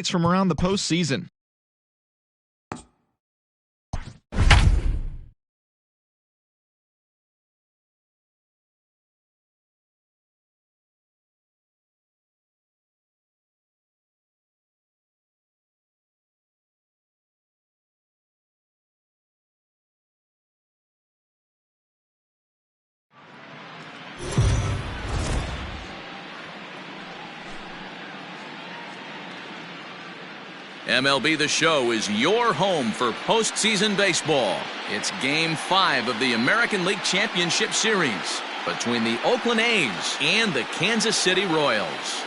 from around the postseason. MLB The Show is your home for postseason baseball. It's Game 5 of the American League Championship Series between the Oakland A's and the Kansas City Royals.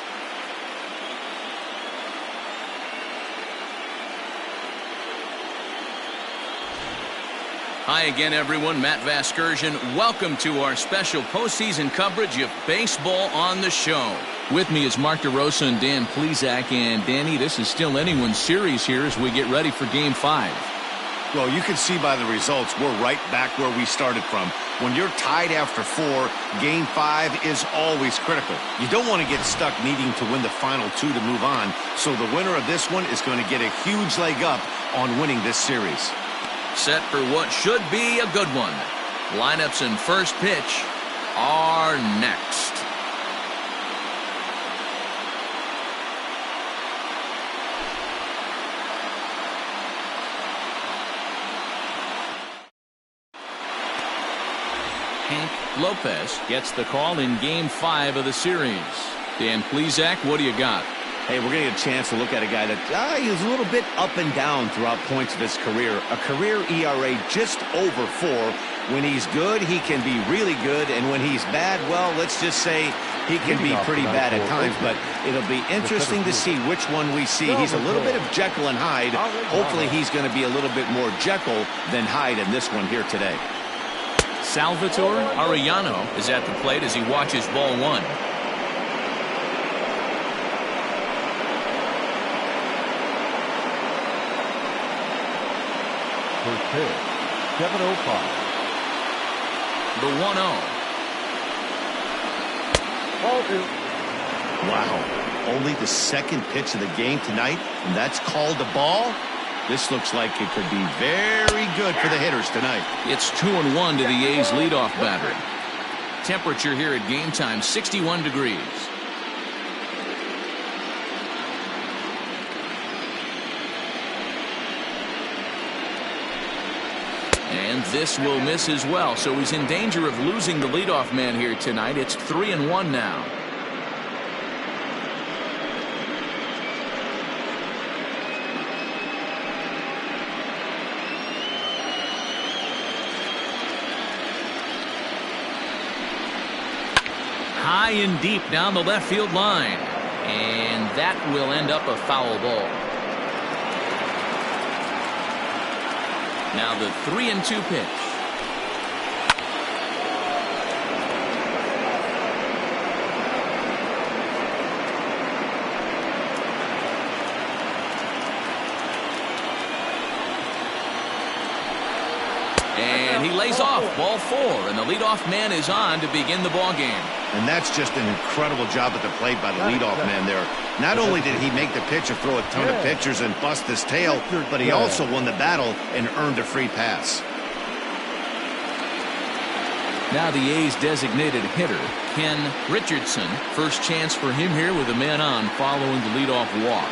Hi again, everyone. Matt Vasgersian. Welcome to our special postseason coverage of baseball on the show. With me is Mark DeRosa and Dan Plesac. And Danny, this is still anyone's series here as we get ready for Game 5. Well, you can see by the results, we're right back where we started from. When you're tied after 4, Game 5 is always critical. You don't want to get stuck needing to win the final 2 to move on. So the winner of this one is going to get a huge leg up on winning this series. Set for what should be a good one. Lineups and first pitch are next. Hank Lopez gets the call in Game 5 of the series. Dan Plesac, what do you got? Hey, we're going to get a chance to look at a guy that he's a little bit up and down throughout points of his career. A career ERA just over 4. When he's good, he can be really good. And when he's bad, well, let's just say he can be pretty bad at times. But it'll be interesting to see which one we see. He's a little bit of Jekyll and Hyde. Hopefully he's going to be a little bit more Jekyll than Hyde in this one here today. Salvatore Arellano is at the plate as he watches ball 1. First pitch, 7:05. The 1-0. Wow. Only the second pitch of the game tonight, and that's called a ball? This looks like it could be very good for the hitters tonight. It's 2-1 to the A's leadoff batter. Temperature here at game time, 61 degrees. And this will miss as well, so he's in danger of losing the leadoff man here tonight. It's 3-1 now. High and deep down the left field line, and that will end up a foul ball. Now the 3-2 pitch. And he lays off ball 4, and the leadoff man is on to begin the ball game. And that's just an incredible job at the plate by the leadoff man there. Not only did he make the pitch or throw a ton of pitchers and bust his tail, but he also won the battle and earned a free pass. Now the A's designated hitter, Ken Richardson. First chance for him here with a man on following the leadoff walk.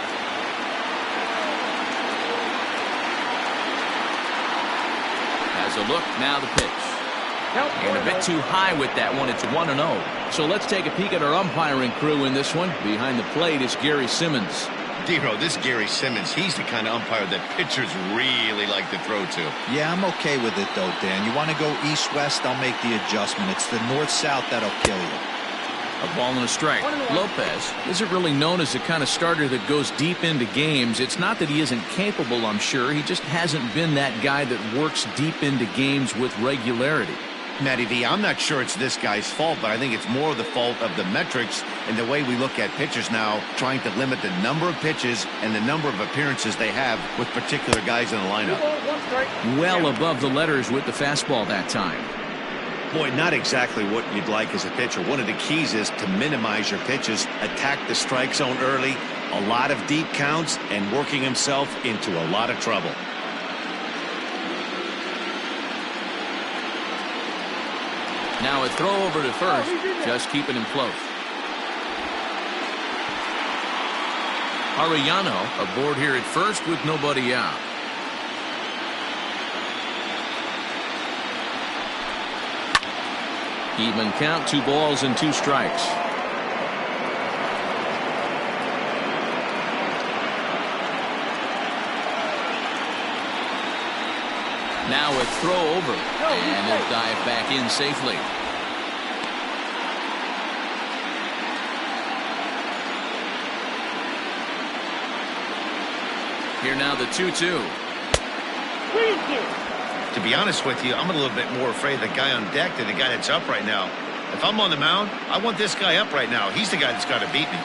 Has a look, now the pitch. And a bit too high with that one. It's 1-0. So let's take a peek at our umpiring crew in this one. Behind the plate is Gary Simmons. Dero, this Gary Simmons, he's the kind of umpire that pitchers really like to throw to. Yeah, I'm okay with it, though, Dan. You want to go east-west, I'll make the adjustment. It's the north-south that'll kill you. A ball and a strike. Lopez isn't really known as the kind of starter that goes deep into games. It's not that he isn't capable, I'm sure. He just hasn't been that guy that works deep into games with regularity. Matty V, I'm not sure it's this guy's fault, but I think it's more the fault of the metrics and the way we look at pitchers now, trying to limit the number of pitches and the number of appearances they have with particular guys in the lineup. Well above the letters with the fastball that time. Boy, not exactly what you'd like as a pitcher. One of the keys is to minimize your pitches, attack the strike zone early, A lot of deep counts and working himself into a lot of trouble. Now a throw over to first, just keeping him close. Arellano aboard here at first with nobody out. Even count, 2 balls and 2 strikes. Now a throw over, and he'll dive back in safely. Here now the 2-2. To be honest with you, I'm a little bit more afraid of the guy on deck than the guy that's up right now. If I'm on the mound, I want this guy up right now. He's the guy that's got to beat me.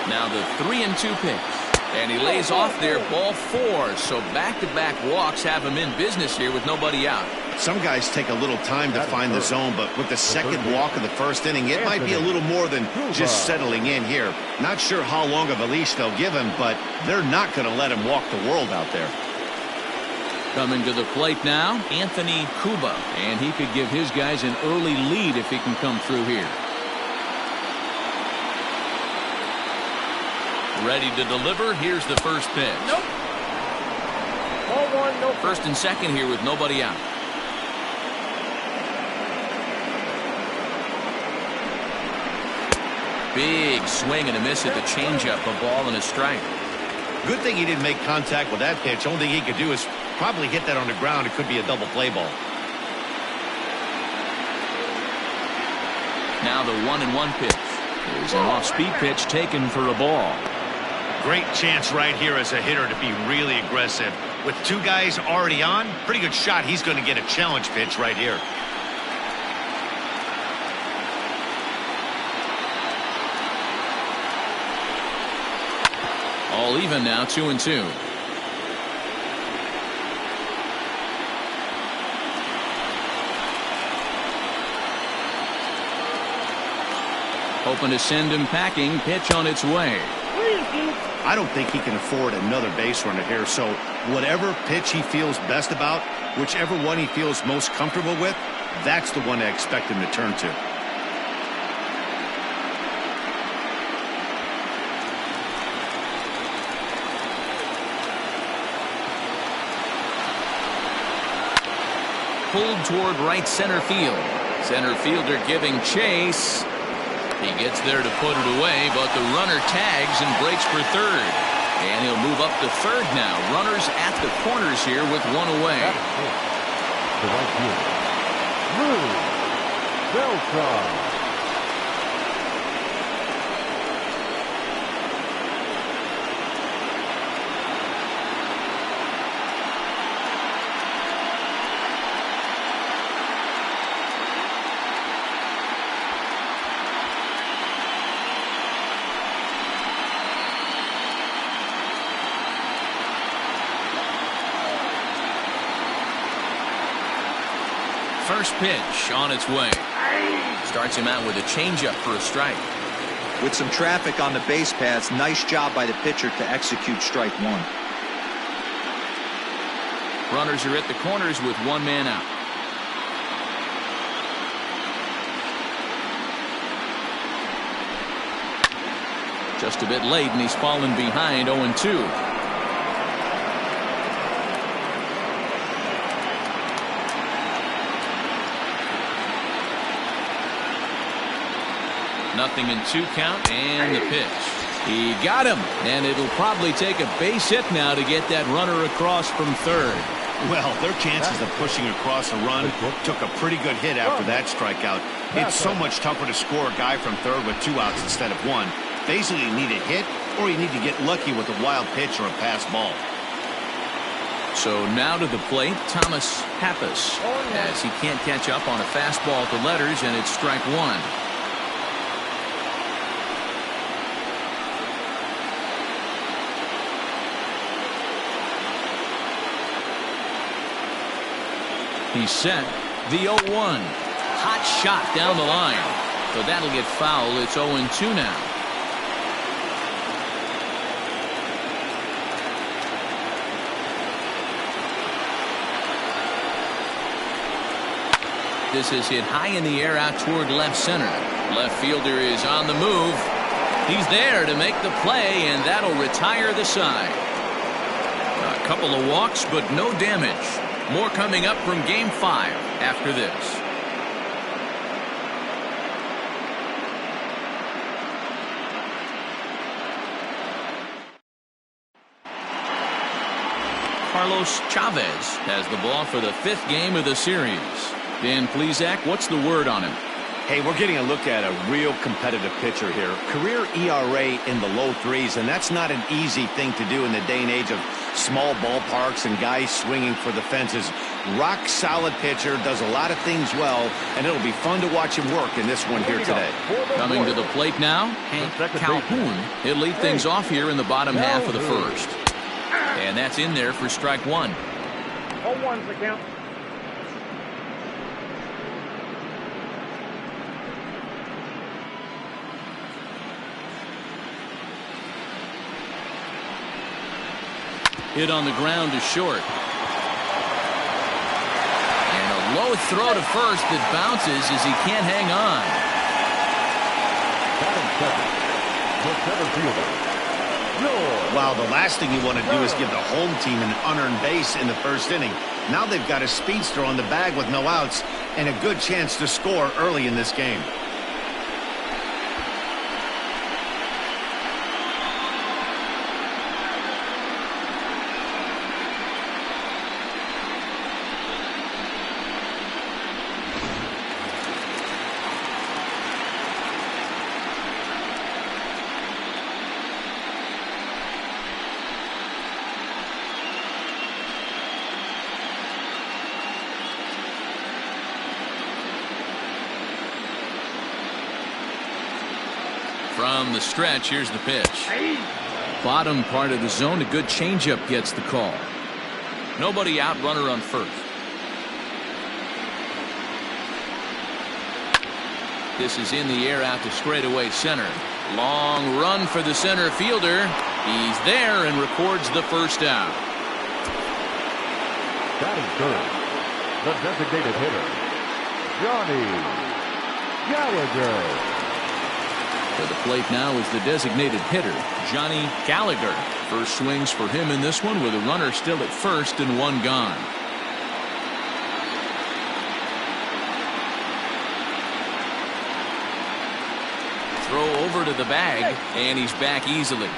Now the 3-2 pitch. And he lays off there, ball 4. So back-to-back walks have him in business here with nobody out. Some guys take a little time to find the zone, but with the second walk of the first inning, it might be a little more than just settling in here. Not sure how long of a leash they'll give him, but they're not going to let him walk the world out there. Coming to the plate now, Anthony Cuba. And he could give his guys an early lead if he can come through here. Ready to deliver. Here's the first pitch. Nope. Ball 1, no. First and second here with nobody out. Big swing and a miss at the changeup. A ball and a strike. Good thing he didn't make contact with that pitch. Only thing he could do is probably hit that on the ground. It could be a double play ball. Now the 1-1 pitch. Here's an off-speed pitch taken for a ball. Great chance right here as a hitter to be really aggressive. With 2 guys already on, pretty good shot. He's going to get a challenge pitch right here. All even now, 2-2. Hoping to send him packing. Pitch on its way. I don't think he can afford another base runner here, so whatever pitch he feels best about, whichever one he feels most comfortable with, that's the one I expect him to turn to. Pulled toward right center field. Center fielder giving chase. He gets there to put it away, but the runner tags and breaks for third. And he'll move up to third now. Runners at the corners here with 1 away. The right fielder, Beltran. First pitch on its way. Starts him out with a changeup for a strike. With some traffic on the base paths, nice job by the pitcher to execute strike 1. Runners are at the corners with 1 man out. Just a bit late, and he's fallen behind 0-2. Nothing in 2 count, and the pitch. He got him, and it'll probably take a base hit now to get that runner across from third. Well, their chances of pushing across a run took a pretty good hit after that strikeout. It's so much tougher to score a guy from third with 2 outs instead of 1. Basically, you need a hit, or you need to get lucky with a wild pitch or a pass ball. So now to the plate, Thomas Pappas, as he can't catch up on a fastball to letters, and it's strike 1. He's set. The 0-1. hot shot down the line. So that'll get fouled. It's 0-2 now. This is hit high in the air out toward left center. Left fielder is on the move. He's there to make the play, and that'll retire the side. A couple of walks, but no damage. More coming up from Game 5 after this. Carlos Chavez has the ball for the 5th game of the series. Dan Plesac, what's the word on him? Hey, we're getting a look at a real competitive pitcher here. Career ERA in the low 3s, and that's not an easy thing to do in the day and age of small ballparks and guys swinging for the fences. Rock solid pitcher, does a lot of things well, and it'll be fun to watch him work in this one here today. Coming to the plate now, Hank Calhoun. He'll lead things off here in the bottom half of the first. And that's in there for strike 1. 0-1's the count. Hit on the ground to short. And a low throw to first that bounces as he can't hang on. Wow, the last thing you want to do is give the home team an unearned base in the first inning. Now they've got a speedster on the bag with no outs and a good chance to score early in this game. From the stretch, here's the pitch. Bottom part of the zone, a good changeup gets the call. Nobody out, runner on first. This is in the air out to straightaway center. Long run for the center fielder. He's there and records the first out. Batting third, the designated hitter, Johnny Gallagher. To the plate now is the designated hitter, Johnny Gallagher. First swings for him in this one with a runner still at first and one gone. Throw over to the bag, and he's back easily.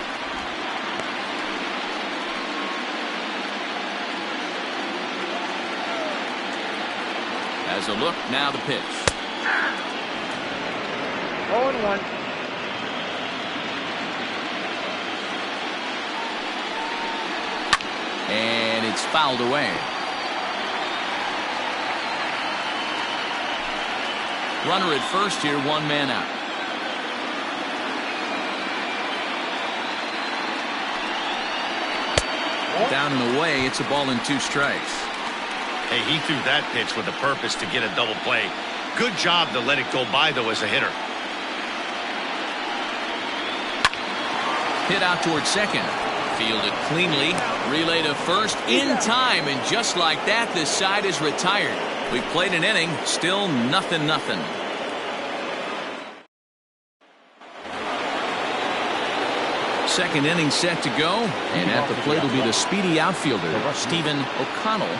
As a look, now the pitch. 0-1. And it's fouled away. Runner at first here, one man out. Down and away, it's a ball and 2 strikes. Hey, he threw that pitch with a purpose to get a double play. Good job to let it go by, though, as a hitter. Hit out towards second. Fielded cleanly. Relay to first in time. And just like that, this side is retired. We've played an inning. Still 0-0. Second inning set to go. And at the plate will be the speedy outfielder, Stephen O'Connell.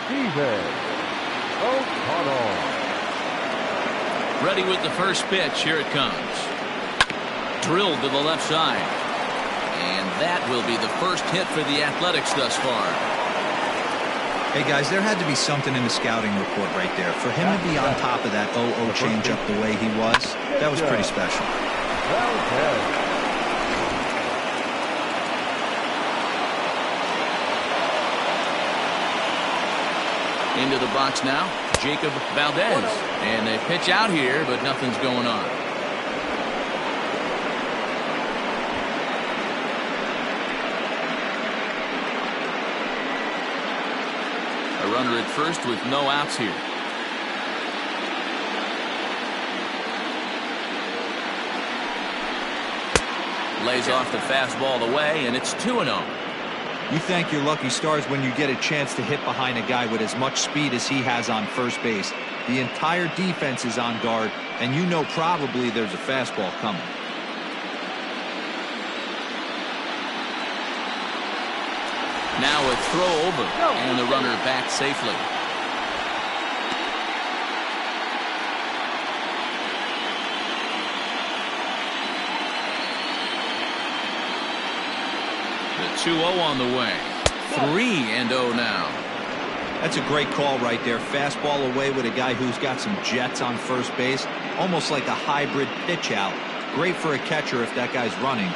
Ready with the first pitch. Here it comes. Drilled to the left side. And that will be the first hit for the Athletics thus far. Hey, guys, there had to be something in the scouting report right there. For him to be on top of that 0-0 changeup the way he was, that was pretty special. Into the box now, Jacob Valdez. And they pitch out here, but nothing's going on. A runner at first with no outs here. Lays off the fastball away, and it's 2-0. You thank your lucky stars when you get a chance to hit behind a guy with as much speed as he has on first base. The entire defense is on guard, and you know probably there's a fastball coming. Now a throw over, and the runner back safely. The 2-0 on the way. 3-0 now. That's a great call right there. Fastball away with a guy who's got some jets on first base. Almost like a hybrid pitch out. Great for a catcher if that guy's running.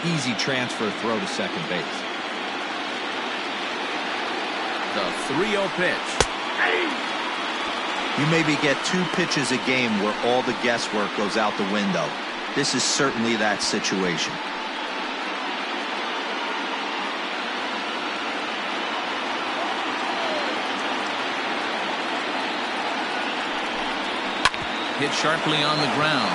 Easy transfer throw to second base. The 3-0 pitch. You maybe get 2 pitches a game where all the guesswork goes out the window. This is certainly that situation. Hit sharply on the ground.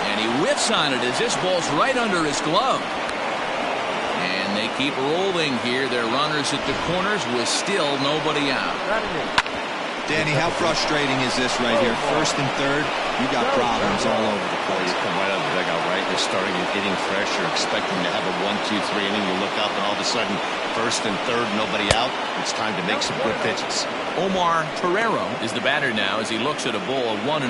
And he whiffs on it as this ball's right under his glove. And they keep rolling here. They're runners at the corners with still nobody out. Danny, how frustrating is this right here? First and third, you got problems all over the place. You come right out of the dugout, right? You're starting an inning fresh. You're expecting to have a 1-2-3 inning. You look up, and all of a sudden, first and third, nobody out. It's time to make some good pitches. Omar Torrero is the batter now as he looks at a ball of 1-0.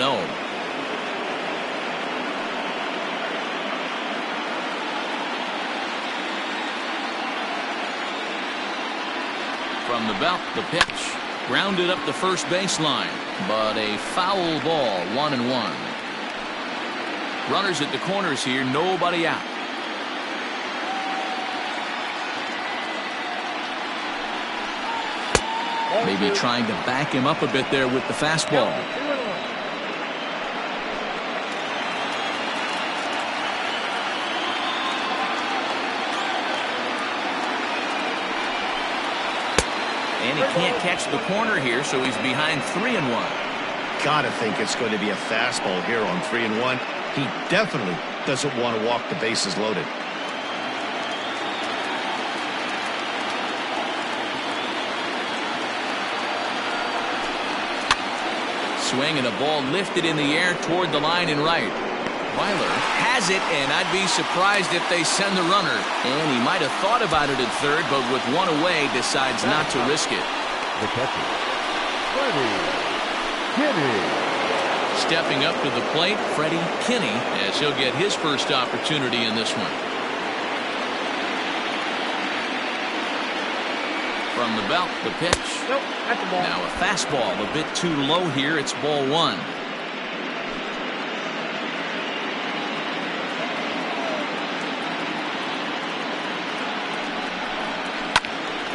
From the belt, the pitch. Grounded up the first baseline, but a foul ball, 1-1. Runners at the corners here, nobody out. Maybe trying to back him up a bit there with the fastball. And he can't catch the corner here, so he's behind 3-1. Gotta think it's going to be a fastball here on 3-1. He definitely doesn't want to walk the bases loaded. Swing and a ball lifted in the air toward the line in right. Weiler has it, and I'd be surprised if they send the runner. And he might have thought about it at third, but with one away, decides not to risk it. The catcher, Freddie Kinney. Stepping up to the plate, Freddie Kinney, as he'll get his first opportunity in this one. From the belt, the pitch. Nope, that's the ball. Now a fastball, a bit too low here. It's ball 1.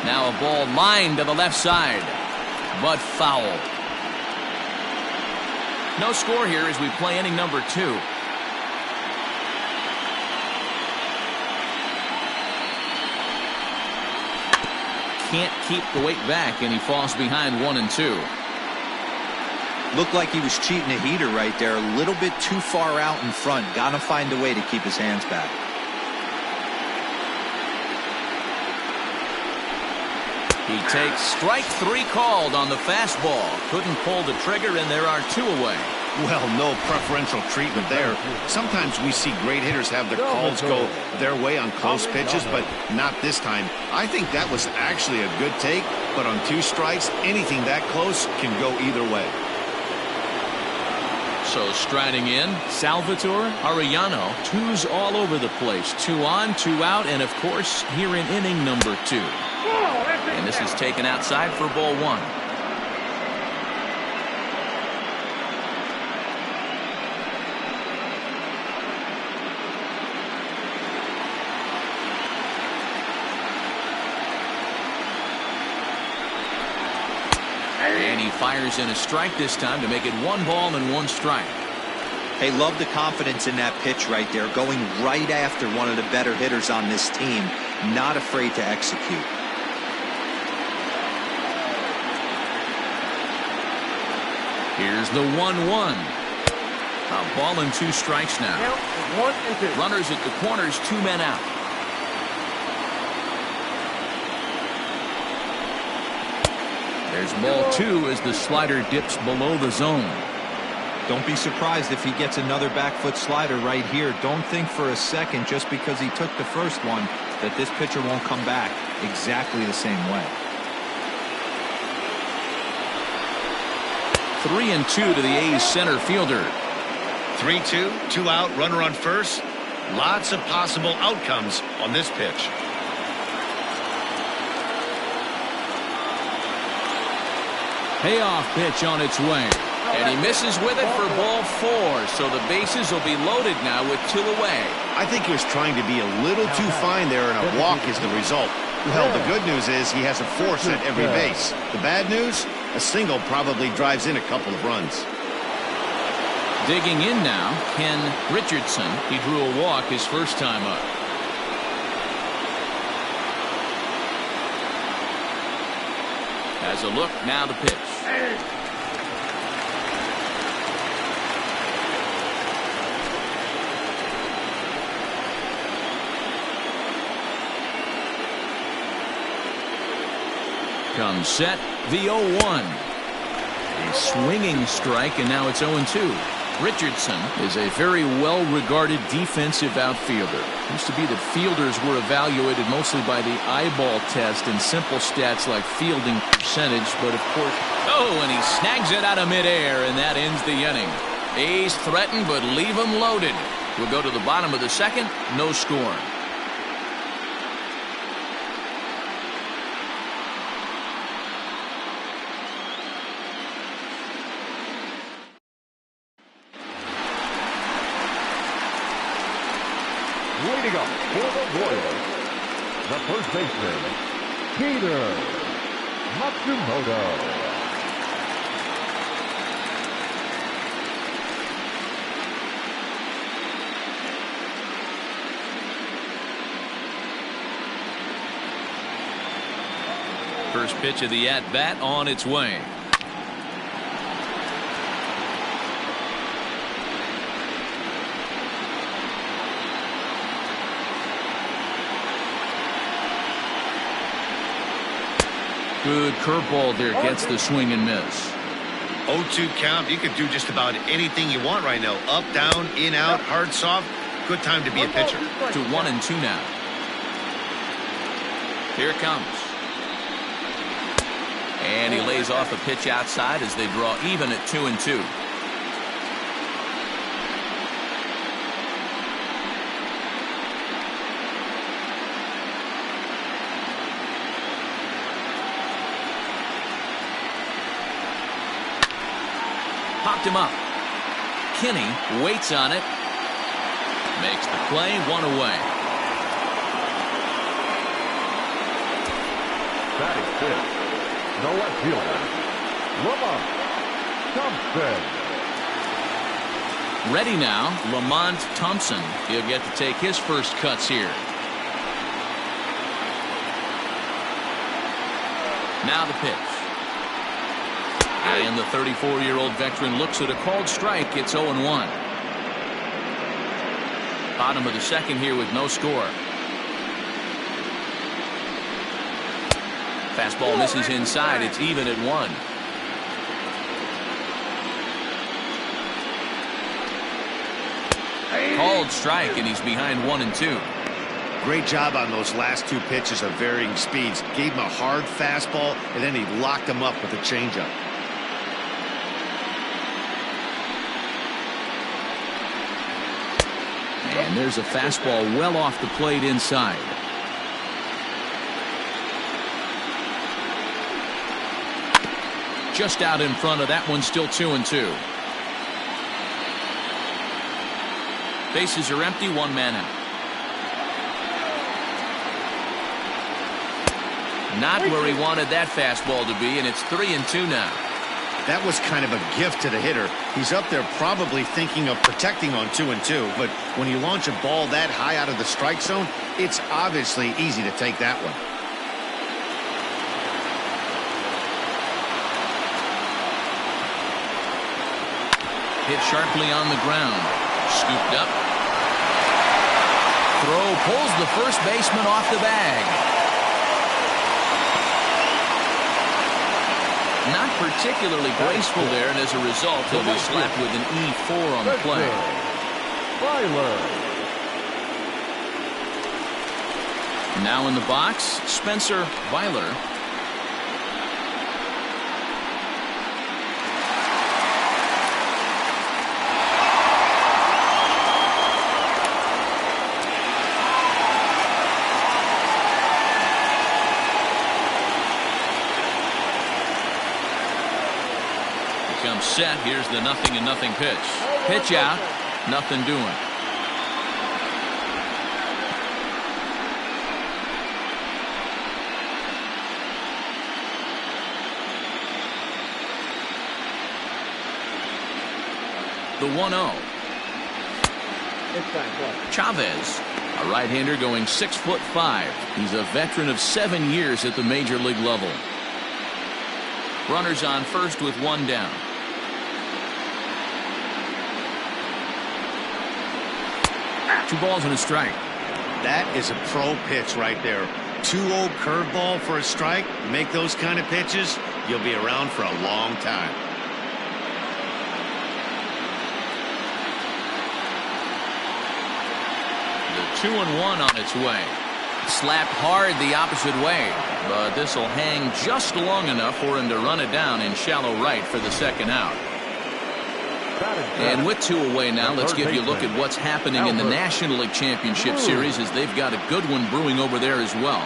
Now a ball lined to the left side, but foul. No score here as we play inning number 2. Can't keep the weight back, and he falls behind 1-2. Looked like he was cheating a heater right there. A little bit too far out in front. Gotta find a way to keep his hands back. He takes strike 3 called on the fastball. Couldn't pull the trigger, and there are 2 away. Well, no preferential treatment there. Sometimes we see great hitters have their calls go their way on close pitches, but not this time. I think that was actually a good take, but on 2 strikes, anything that close can go either way. So striding in, Salvatore Arellano. 2s all over the place. 2 on, 2 out, and of course, here in inning number 2. And this is taken outside for ball 1. And he fires in a strike this time to make it 1 ball and 1 strike. Hey, love the confidence in that pitch right there. Going right after one of the better hitters on this team. Not afraid to execute. Here's the 1-1. A ball and 2 strikes now. Count is 1 and 2. Runners at the corners, 2 men out. There's ball 2 as the slider dips below the zone. Don't be surprised if he gets another back foot slider right here. Don't think for a second, just because he took the first one, that this pitcher won't come back exactly the same way. 3-2 to the A's center fielder. 3-2, 2 out, runner on first. Lots of possible outcomes on this pitch. Payoff pitch on its way. And he misses with it for ball 4. So the bases will be loaded now with 2 away. I think he was trying to be a little too fine there, and a walk is the result. Well, the good news is he has a force at every base. The bad news? A single probably drives in a couple of runs. Digging in now, Ken Richardson. He drew a walk his first time up. Has a look, now the pitch. Comes set, the 0-1. A swinging strike, and now it's 0-2. Richardson is a very well-regarded defensive outfielder. Used to be that fielders were evaluated mostly by the eyeball test and simple stats like fielding percentage, but of course, and he snags it out of midair, and that ends the inning. A's threaten, but leave them loaded. We'll go to the bottom of the second, no score. Leading up for the Royals, the first baseman, Peter Matsumoto. First pitch of the at-bat on its way. Good curveball there, gets the swing and miss. 0-2 count. You could do just about anything you want right now. Up, down, in, out, hard, soft. Good time to be a pitcher. To 1-2 now. Here it comes. And he lays off a pitch outside as they draw even at 2-2. Popped him up. Kinney waits on it. Makes the play, 1 away. Batting fifth, the left fielder, Lamont Thompson. Ready now, Lamont Thompson. He'll get to take his first cuts here. Now the pitch. And the 34-year-old veteran looks at a called strike. It's 0-1. Bottom of the second here with no score. Fastball misses inside. It's even at 1. Called strike, and he's behind 1-2. Great job on those last 2 pitches of varying speeds. Gave him a hard fastball, and then he locked him up with a changeup. And there's a fastball well off the plate inside. Just out in front of that one, still 2-2. Bases are empty, 1 man out. Not where he wanted that fastball to be, and it's 3-2 now. That was kind of a gift to the hitter. He's up there probably thinking of protecting on 2-2, but when you launch a ball that high out of the strike zone, it's obviously easy to take that one. hit sharply on the ground. Scooped up. Throw pulls the first baseman off the bag. Not particularly graceful there, and as a result, he'll be slapped with an E4 on the play. Now in the box, Spencer Weiler. Comes set. Here's the 0-0 pitch. Pitch out. Nothing doing. The 1-0. Chavez, a right-hander going 6'5". He's a veteran of 7 years at the major league level. Runners on first with one down. Two balls and a strike. That is a pro pitch right there. 2-0 curveball for a strike. Make those kind of pitches, you'll be around for a long time. The 2-1 on its way. Slapped hard the opposite way, but this will hang just long enough for him to run it down in shallow right for the second out. And with 2 away now, let's give you a look at what's happening in the National League Championship Series, as they've got a good one brewing over there as well.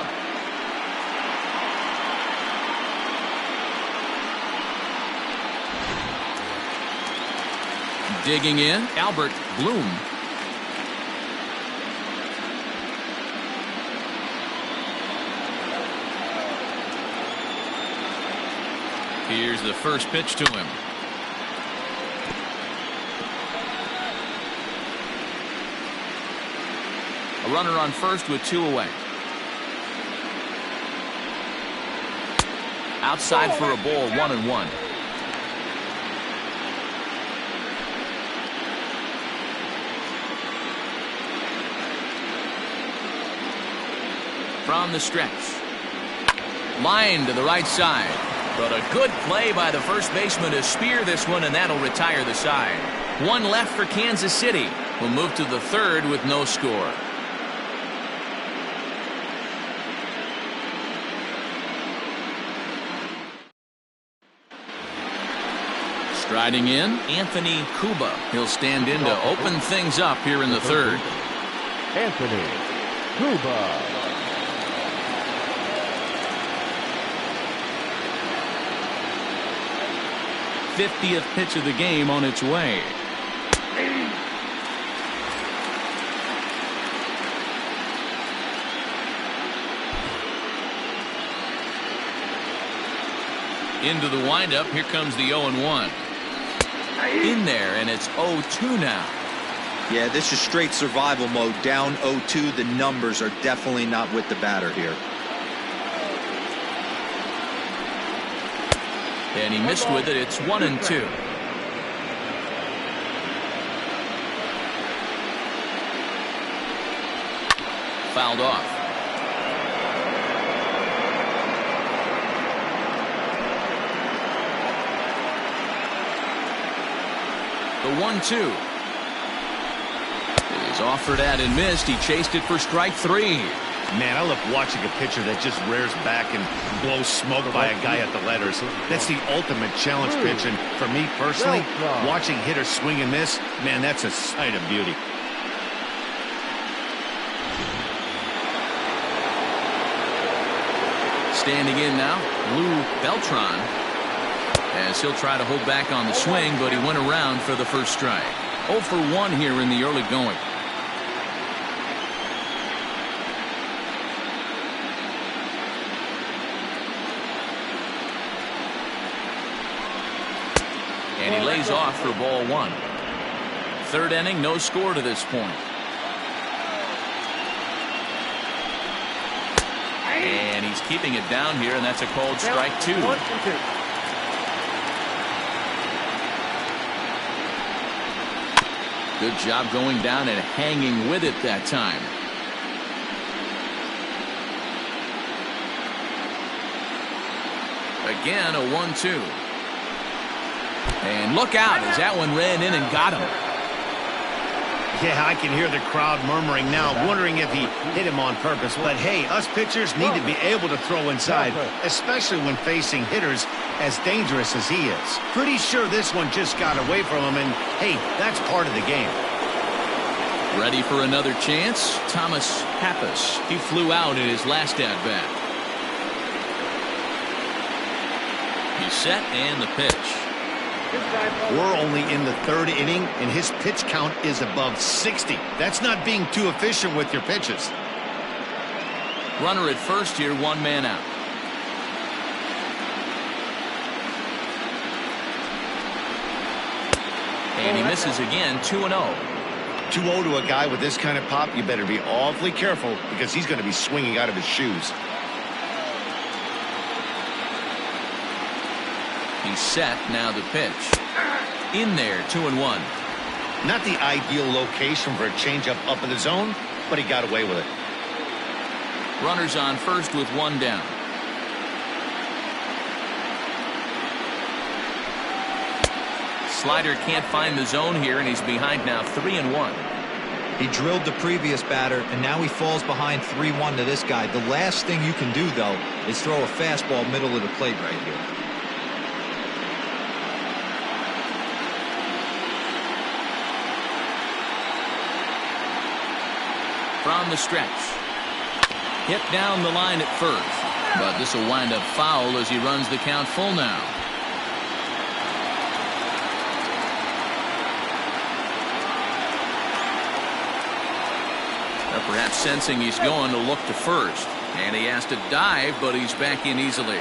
Digging in, Albert Bloom. Here's the first pitch to him. A runner on first with 2 away. Outside for a ball, 1-1. From the stretch. Line to the right side. But a good play by the first baseman to spear this one, and that'll retire the side. One left for Kansas City. We'll move to the third with no score. Striding in, Anthony Cuba. He'll stand in to open things up here in the third. Anthony Cuba. 50th pitch of the game on its way. Into the windup. Here comes the 0-1. In there, and it's 0-2 now. Yeah, this is straight survival mode. Down 0-2. The numbers are definitely not with the batter here. And he missed with it. It's 1-2. Fouled off. The 1-2. He's offered at and missed. He chased it for strike 3. Man, I love watching a pitcher that just rears back and blows smoke by a guy at the letters. That's the ultimate challenge pitch, and for me personally, watching hitters swing and miss, man, that's a sight of beauty. Standing in now, Lou Beltran, as he'll try to hold back on the swing, but he went around for the first strike. 0 for 1 here in the early going. And he lays off for ball 1. Third inning, no score to this point. And he's keeping it down here, and that's a called strike 2. Good job going down and hanging with it that time. Again, a 1-2. And look out as that one ran in and got him. Yeah, I can hear the crowd murmuring now, wondering if he hit him on purpose. But hey, us pitchers need to be able to throw inside, especially when facing hitters as dangerous as he is. Pretty sure this one just got away from him, and hey, that's part of the game. Ready for another chance? Thomas Pappas. He flew out in his last at-bat. He's set and the pitch. We're only in the 3rd inning, and his pitch count is above 60. That's not being too efficient with your pitches. Runner at first here, 1 man out. And he misses again, 2-0. 2-0 to a guy with this kind of pop, you better be awfully careful because he's going to be swinging out of his shoes. He's set, now the pitch. In there, 2-1. Not the ideal location for a changeup up in the zone, but he got away with it. Runners on first with 1 down. Slider can't find the zone here, and he's behind now, 3-1. He drilled the previous batter, and now he falls behind 3-1 to this guy. The last thing you can do, though, is throw a fastball middle of the plate right here. From the stretch. Hit down the line at first. But this will wind up foul as he runs the count full now. Perhaps sensing he's going to look to first. And he has to dive, but he's back in easily.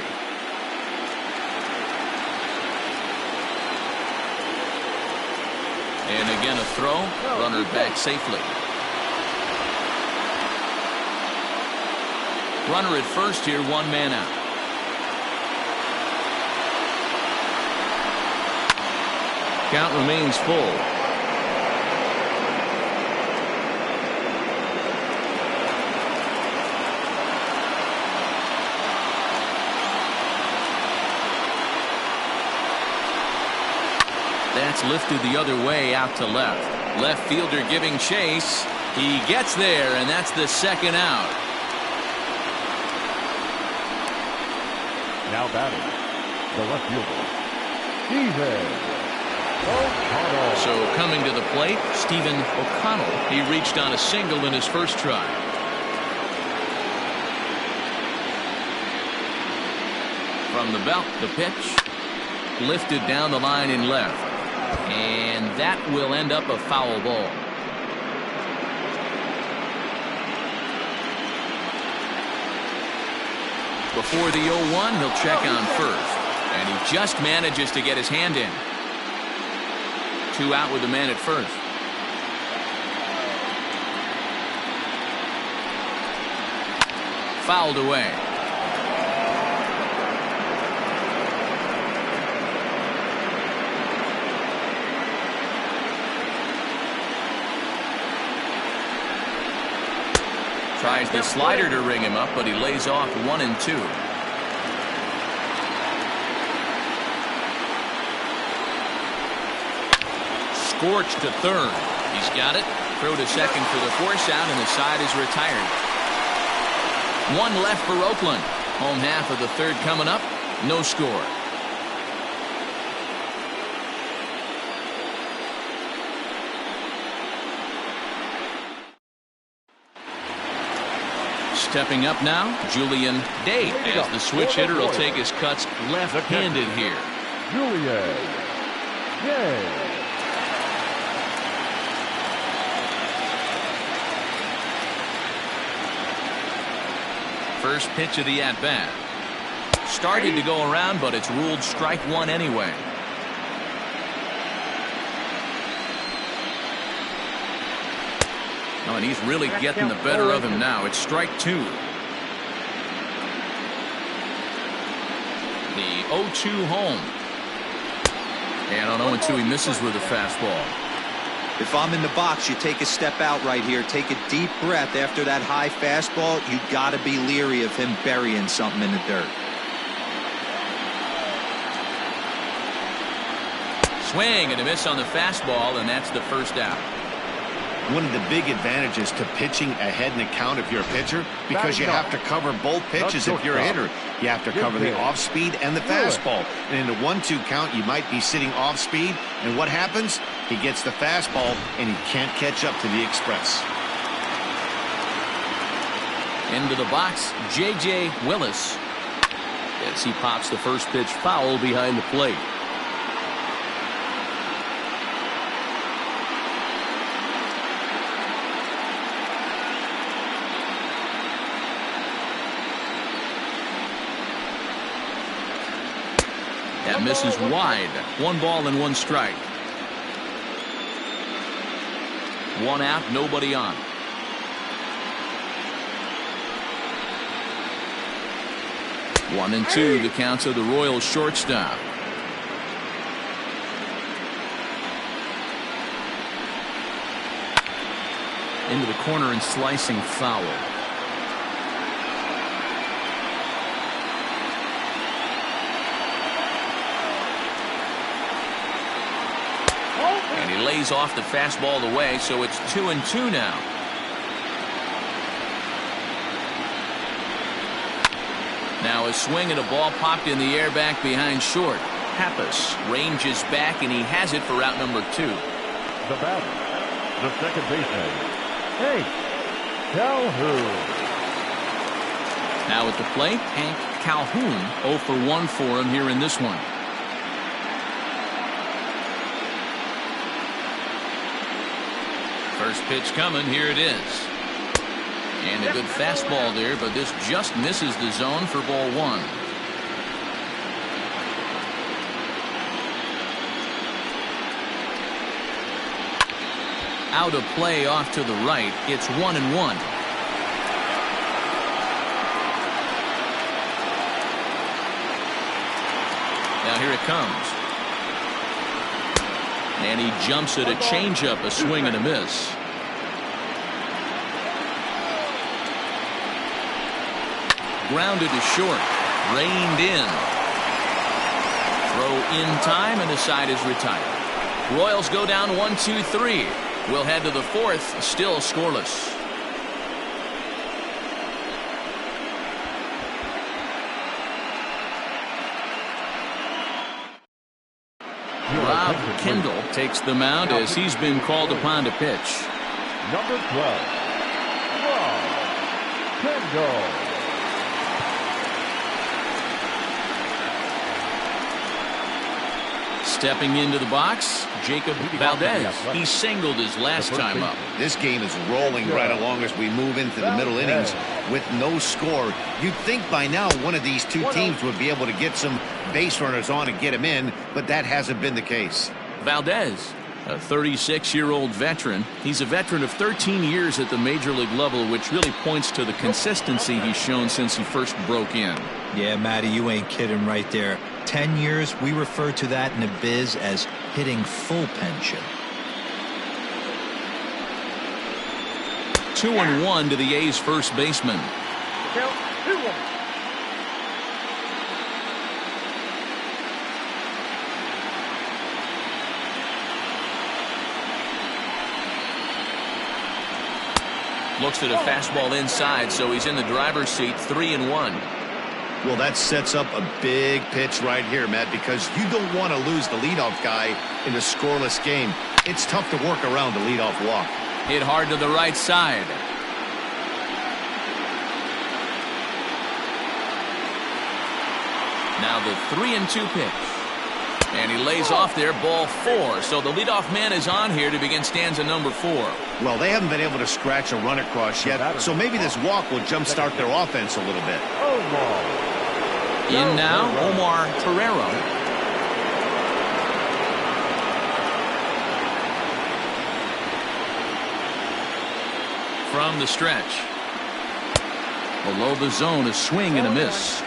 And again a throw. Runner back safely. Runner at first here, 1 man out. Count remains full. That's lifted the other way out to left. Left fielder giving chase. He gets there, and that's the 2nd out. Now batting, the left fielder, Stephen O'Connell. So coming to the plate, Stephen O'Connell. He reached on a single in his first try. From the belt, the pitch. Lifted down the line in left. And that will end up a foul ball. Before the 0-1, he'll check on first. And he just manages to get his hand in. 2 out with the man at first. Fouled away. Tries the slider to ring him up, but he lays off 1-2. Scorched to third. He's got it. Throw to second for the force out, and the side is retired. 1 left for Oakland. Home half of the 3rd coming up. No score. Stepping up now, Julian Day, as the switch hitter will take his cuts left-handed here. Julian Day. First pitch of the at-bat. Started to go around, but it's ruled strike 1 anyway. Oh, and he's really getting the better of him now. It's strike 2. The 0-2 home. And on 0-2 he misses with a fastball. If I'm in the box, you take a step out right here. Take a deep breath after that high fastball. You got to be leery of him burying something in the dirt. Swing and a miss on the fastball, and that's the first out. One of the big advantages to pitching ahead in the count if you're a pitcher, because you have to cover both pitches if you're a hitter. You have to cover the off-speed and the fastball. And in the 1-2 count, you might be sitting off-speed, and what happens? He gets the fastball, and he can't catch up to the express. Into the box, J.J. Willis. As he pops the first pitch foul behind the plate. That misses wide. 1 ball and 1 strike. 1 out, nobody on. One and 2, the counts of the Royals shortstop. Into the corner and slicing foul. And he lays off the fastball away, so it's 2-2 now. Now a swing and a ball popped in the air back behind short. Pappas ranges back, and he has it for out number 2. The batter, the second baseman, Calhoun. Now at the plate, Calhoun 0 for 1 for him here in this one. First pitch coming, here it is. And a good fastball there, but this just misses the zone for ball 1. Out of play off to the right. It's 1-1. Now here it comes. And he jumps at a changeup, a swing and a miss. Grounded to short. Reined in. Throw in time, and the side is retired. Royals go down 1-2-3. We'll head to the 4th, still scoreless. Rob Kendall takes the mound as he's been called upon to pitch. Number 12, Rob Kendall. Stepping into the box, Jacob Valdez. He singled his last time up. This game is rolling right along as we move into the middle innings with no score. You'd think by now one of these two teams would be able to get some base runners on and get them in, but that hasn't been the case. Valdez, a 36-year-old veteran. He's a veteran of 13 years at the major league level, which really points to the consistency he's shown since he first broke in. Yeah, Matty, you ain't kidding right there. 10 years, we refer to that in the biz as hitting full pension. 2-1 to the A's first baseman. Count 2-1. Looks at a fastball inside, so he's in the driver's seat. 3-1. Well, that sets up a big pitch right here, Matt, because you don't want to lose the leadoff guy in a scoreless game. It's tough to work around the leadoff walk. Hit hard to the right side. Now the 3-2 pitch. And he lays off there, ball 4. So the leadoff man is on here to begin stanza number 4. Well, they haven't been able to scratch a run across yet, so maybe this walk will jumpstart their offense a little bit. In now, Omar Torrero. From the stretch. Below the zone, a swing and a miss.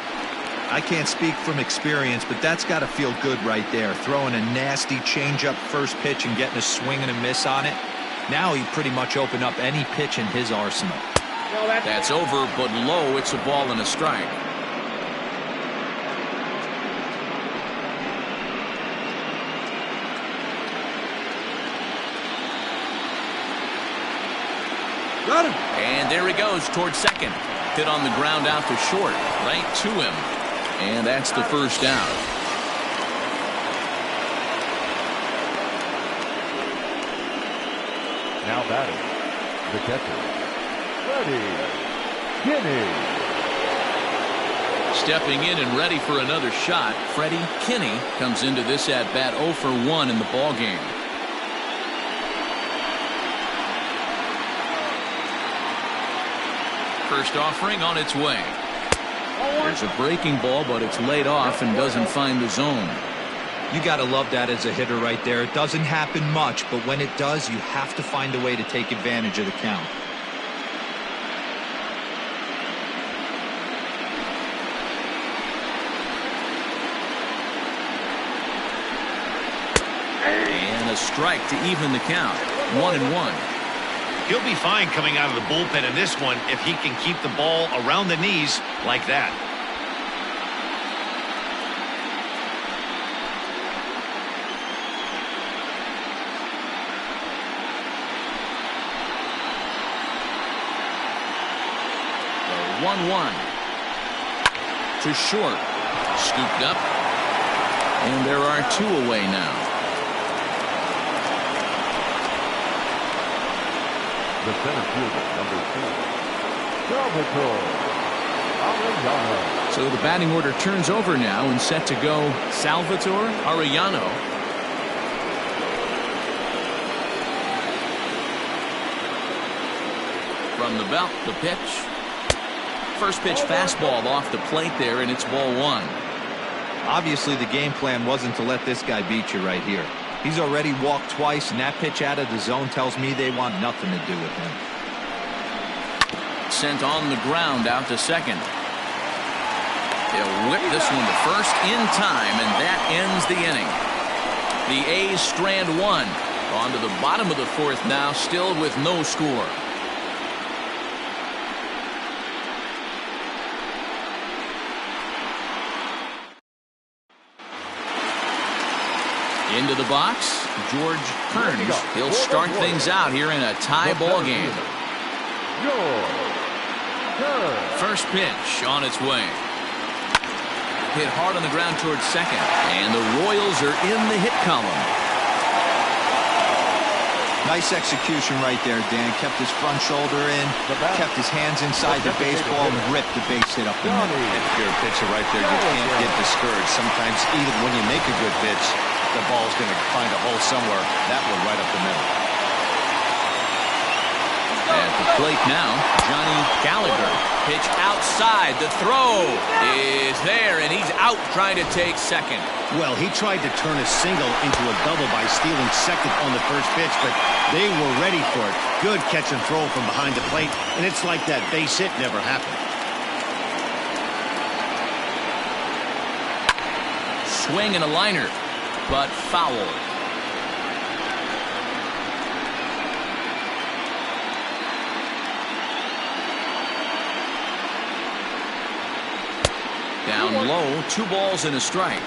I can't speak from experience, but that's got to feel good right there. Throwing a nasty changeup first pitch and getting a swing and a miss on it. Now he pretty much opened up any pitch in his arsenal. That's over, but low. It's a ball and a strike. Got him. And there he goes towards second. Hit on the ground out to short. Right to him. And that's the first down. Now batting, the catcher, Freddie Kinney. Stepping in and ready for another shot, Freddie Kinney comes into this at-bat 0 for 1 in the ballgame. First offering on its way. There's a breaking ball, but it's laid off and doesn't find the zone. You got to love that as a hitter right there. It doesn't happen much, but when it does, you have to find a way to take advantage of the count. And a strike to even the count. 1-1. He'll be fine coming out of the bullpen in this one if he can keep the ball around the knees like that. The 1-1. To short. Scooped up. And there are two away now. The center fielder, number 2, Salvatore Arellano. So the batting order turns over now and set to go Salvatore Arellano. From the belt, the pitch. First pitch fastball off the plate there, and it's ball 1. Obviously, the game plan wasn't to let this guy beat you right here. He's already walked twice, and that pitch out of the zone tells me they want nothing to do with him. Sent on the ground out to second. They'll whip this one to first in time, and that ends the inning. The A's strand one. On to the bottom of the fourth now, still with no score. Into the box, George Kearns. He'll start things out here in a tie ball game. First pitch on its way. Hit hard on the ground towards second, and the Royals are in the hit column. Nice execution right there, Dan. Kept his front shoulder in, kept his hands inside the baseball, and ripped the base hit up the middle. If you're a pitcher right there, you can't get discouraged. Sometimes even when you make a good pitch, the ball's going to find a hole somewhere. That one right up the middle. At the plate now, Johnny Gallagher. Pitch outside. The throw is there, and he's out trying to take second. Well, he tried to turn a single into a double by stealing second on the first pitch, but they were ready for it. Good catch and throw from behind the plate, and it's like that base hit never happened. Swing and a liner, but foul. Down low, 2 balls and a strike.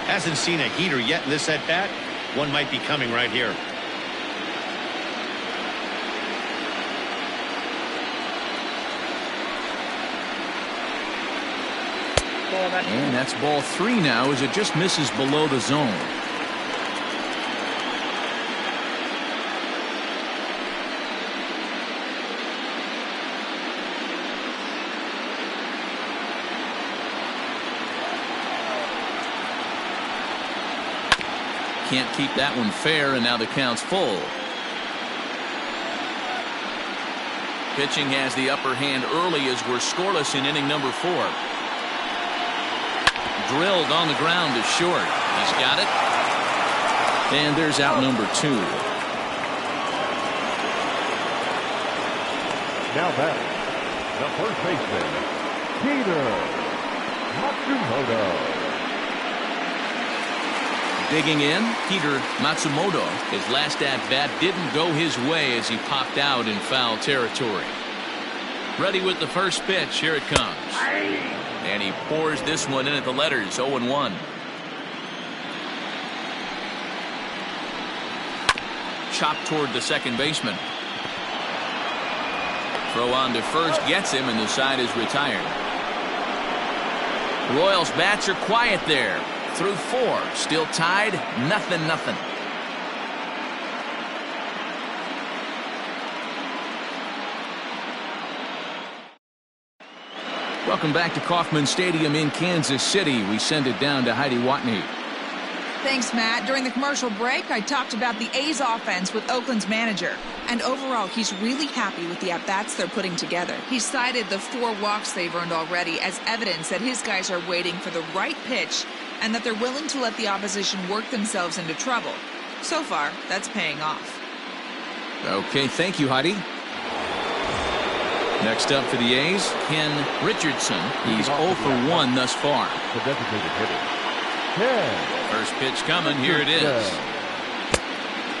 Hasn't seen a heater yet in this at-bat. One might be coming right here. And that's ball 3 now as it just misses below the zone. Can't keep that one fair, and now the count's full. Pitching has the upper hand early as we're scoreless in inning number 4. Drilled on the ground to short. He's got it. And there's out number 2. Now batting, the first baseman, Peter. Matsumoto. Digging in, Peter Matsumoto. His last at-bat didn't go his way as he popped out in foul territory. Ready with the first pitch. Here it comes. And he pours this one in at the letters. 0-1. Chopped toward the second baseman. Throw on to first gets him, and the side is retired. Royals bats are quiet there. Through 4. Still tied. 0-0. Welcome back to Kauffman Stadium in Kansas City. We send it down to Heidi Watney. Thanks, Matt. During the commercial break, I talked about the A's offense with Oakland's manager. And overall, he's really happy with the at-bats they're putting together. He cited the 4 walks they've earned already as evidence that his guys are waiting for the right pitch and that they're willing to let the opposition work themselves into trouble. So far, that's paying off. Okay, thank you, Heidi. Next up for the A's, Ken Richardson. He's 0 for 1 thus far. The designated hitter. Ken. First pitch coming. Here it is.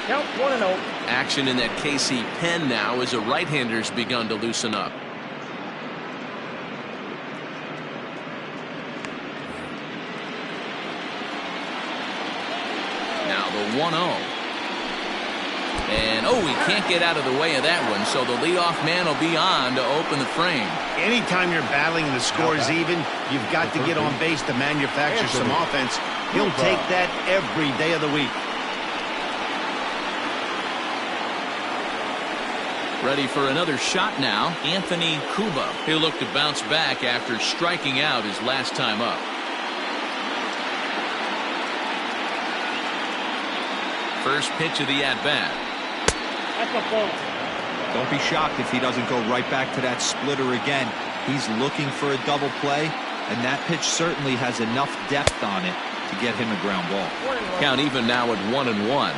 Count 1-0. Action in that KC pen now as a right-hander's begun to loosen up. Now the 1-0. And, he can't get out of the way of that one, so the leadoff man will be on to open the frame. Anytime you're battling and the score is even, you've got to get on base to manufacture some offense. He'll take that every day of the week. Ready for another shot now, Anthony Cuba. He'll look to bounce back after striking out his last time up. First pitch of the at-bat. That's a ball. Don't be shocked if he doesn't go right back to that splitter again. He's looking for a double play, and that pitch certainly has enough depth on it to get him a ground ball. Count even now at 1-1.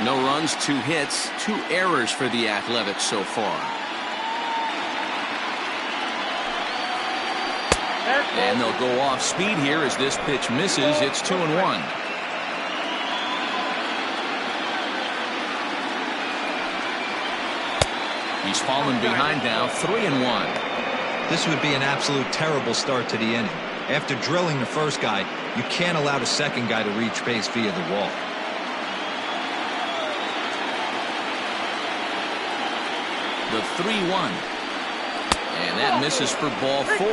No runs, 2 hits, 2 errors for the Athletics so far. And they'll go off speed here as this pitch misses. It's 2-1. He's fallen behind now, 3-1. This would be an absolute terrible start to the inning. After drilling the first guy, you can't allow the second guy to reach base via the wall. The 3-1. And that misses for ball 4.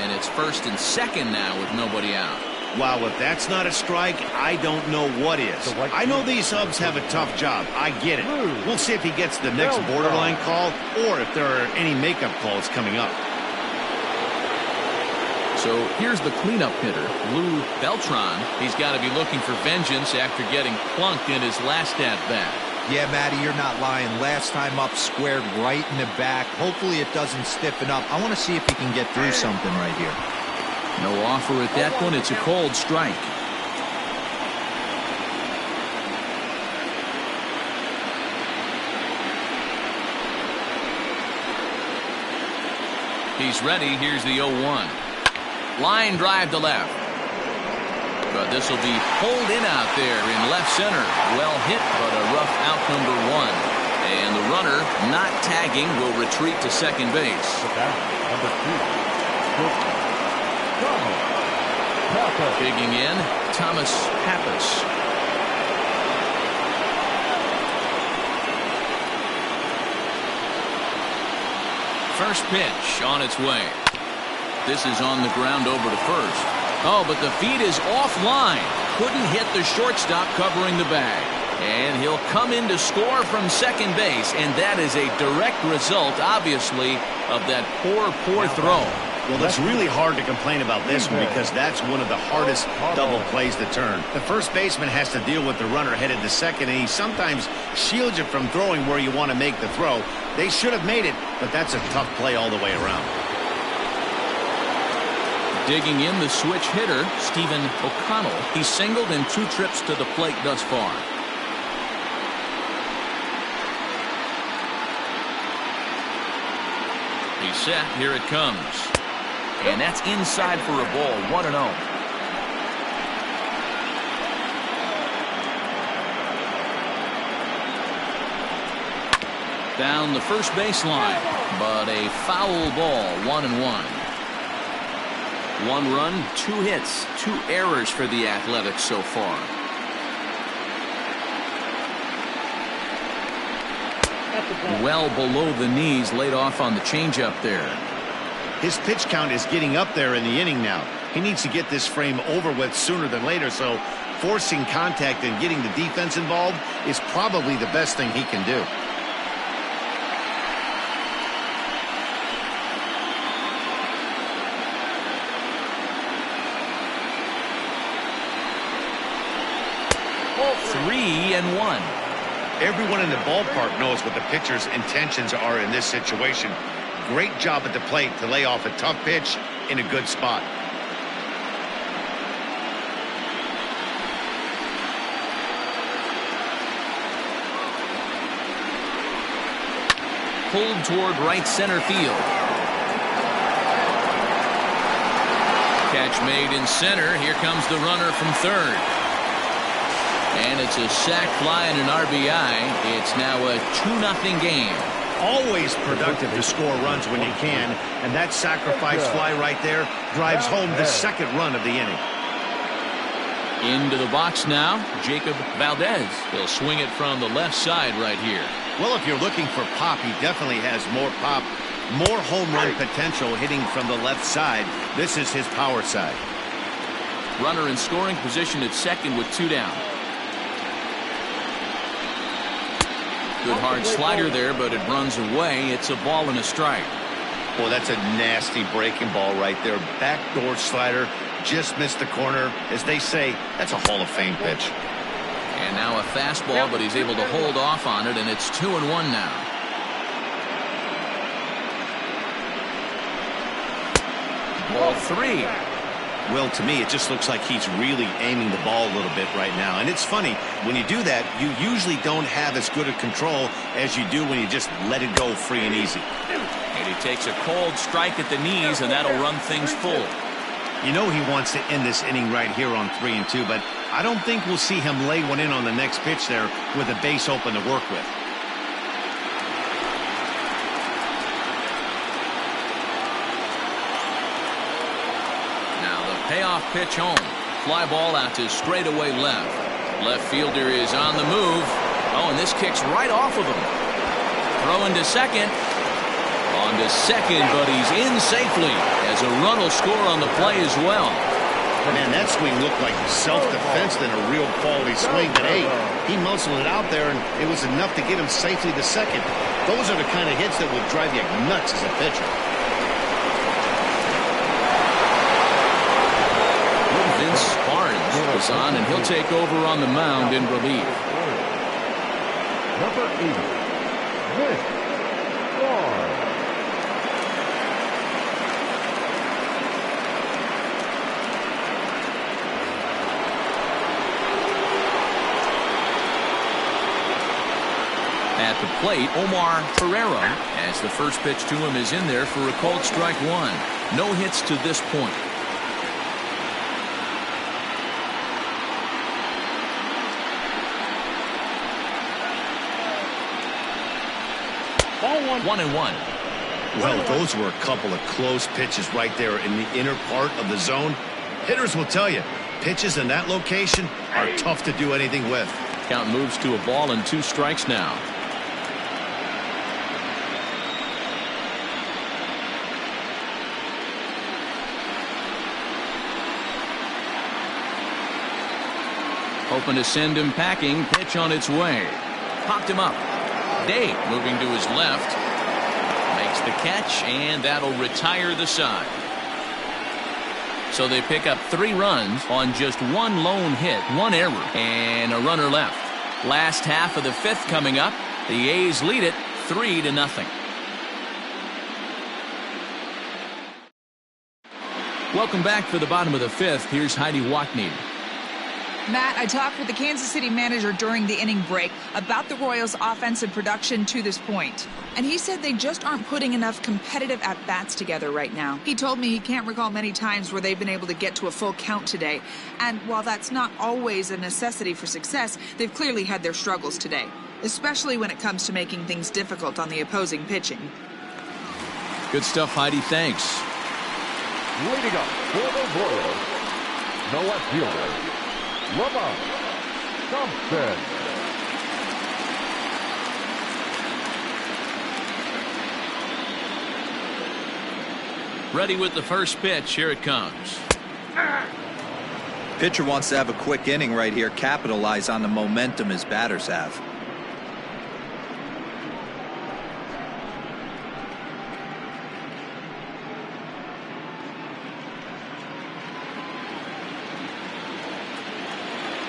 And it's first and second now with nobody out. Wow, if that's not a strike, I don't know what is. I know these subs have a tough job. I get it. We'll see if he gets the next borderline call or if there are any makeup calls coming up. So here's the cleanup hitter, Lou Beltran. He's got to be looking for vengeance after getting plunked in his last at-bat. Yeah, Matty, you're not lying. Last time up, squared right in the back. Hopefully it doesn't stiffen up. I want to see if he can get through something right here. No offer at that one. It's a cold strike. He's ready. Here's the 0-1. Line drive to left. But this will be pulled in out there in left center. Well hit, but a rough out number 1. And the runner, not tagging, will retreat to second base. Digging in, Thomas Pappas. First pitch on its way. This is on the ground over to first. Oh, but the feed is offline. Couldn't hit the shortstop covering the bag. And he'll come in to score from second base. And that is a direct result, obviously, of that poor throw. Well, it's really hard to complain about this one because that's one of the hardest double plays to turn. The first baseman has to deal with the runner headed to second, and he sometimes shields you from throwing where you want to make the throw. They should have made it, but that's a tough play all the way around. Digging in, the switch hitter, Stephen O'Connell. He's singled in 2 trips to the plate thus far. He's set. Here it comes. And that's inside for a ball. 1-0. Down the first baseline, but a foul ball. 1-1. 1 run, 2 hits, 2 errors for the Athletics so far. Well below the knees, laid off on the changeup there. His pitch count is getting up there in the inning now. He needs to get this frame over with sooner than later, so forcing contact and getting the defense involved is probably the best thing he can do. Three and 1. Everyone in the ballpark knows what the pitcher's intentions are in this situation. Great job at the plate to lay off a tough pitch in a good spot. Pulled toward right center field. Catch made in center. Here comes the runner from third. And it's a sac fly and an RBI. It's now a 2-0 game. Always productive to score runs when you can, and that sacrifice fly right there drives home the second run of the inning. Into the box now, Jacob Valdez. He'll swing it from the left side right here. Well, if you're looking for pop, he definitely has more pop, more home run potential hitting from the left side. This is his power side. Runner in scoring position at second with 2 down. Good hard slider there, but it runs away. It's a ball and a strike. Boy, that's a nasty breaking ball right there. Backdoor slider, just missed the corner. As they say, that's a Hall of Fame pitch. And now a fastball, but he's able to hold off on it, and it's 2-1 now. Ball 3. Well, to me, it just looks like he's really aiming the ball a little bit right now. And it's funny, when you do that, you usually don't have as good a control as you do when you just let it go free and easy. And he takes a cold strike at the knees, and that'll run things full. You know he wants to end this inning right here on 3-2, but I don't think we'll see him lay one in on the next pitch there with a base open to work with. Payoff pitch home. Fly ball out to straightaway left. Left fielder is on the move. Oh, and this kicks right off of him. Throwing to second. On to second, but he's in safely as a run will score on the play as well. Man, that swing looked like self-defense than a real quality swing. But hey, he muscled it out there, and it was enough to get him safely to second. Those are the kind of hits that will drive you nuts as a pitcher. Vince Barnes is on, and he'll take over on the mound in relief. Number 80, Vince Barnes. At the plate, Omar Ferreira, as the first pitch to him is in there for a called strike 1. No hits to this point. Ball 1-1. Well, those were a couple of close pitches right there in the inner part of the zone. Hitters will tell you, pitches in that location are tough to do anything with. Count moves to a ball and 2 strikes now. Hoping to send him packing. Pitch on its way. Popped him up. Day moving to his left. Makes the catch, and that'll retire the side. So they pick up 3 runs on just 1 lone hit, 1 error, and a runner left. Last half of the 5th coming up. The A's lead it 3-0. Welcome back for the bottom of the 5th. Here's Heidi Wackney. Matt, I talked with the Kansas City manager during the inning break about the Royals' offensive production to this point. And he said they just aren't putting enough competitive at-bats together right now. He told me he can't recall many times where they've been able to get to a full count today. And while that's not always a necessity for success, they've clearly had their struggles today, especially when it comes to making things difficult on the opposing pitching. Good stuff, Heidi. Thanks. Leading up for the Royals, the left fielder, Lamont Thompson. Ready with the first pitch. Here it comes. Pitcher wants to have a quick inning right here, capitalize on the momentum his batters have.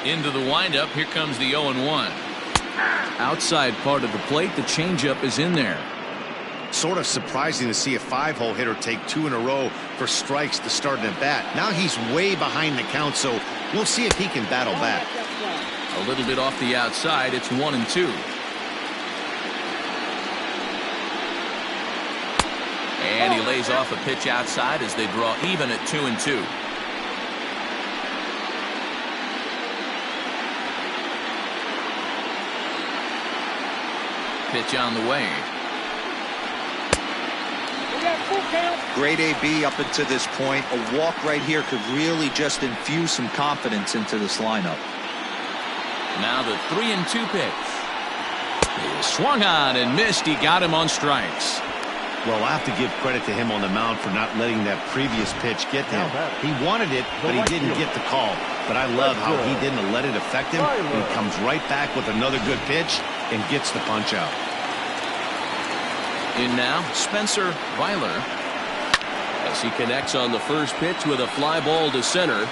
Into the windup. Here comes the 0-1. Outside part of the plate. The changeup is in there. Sort of surprising to see a 5-hole hitter take 2 in a row for strikes to start an at-bat. Now he's way behind the count, so we'll see if he can battle back. A little bit off the outside. It's 1-2. And he lays off a pitch outside as they draw even at 2-2. Pitch on the way. Great AB up until this point. A walk right here could really just infuse some confidence into this lineup. Now the 3-2 pitch. He swung on and missed. He got him on strikes. Well, I have to give credit to him on the mound for not letting that previous pitch get to him. He wanted it, but he didn't get the call. But I love how he didn't let it affect him. He comes right back with another good pitch and gets the punch out. In now, Spencer Weiler, as he connects on the first pitch with a fly ball to center.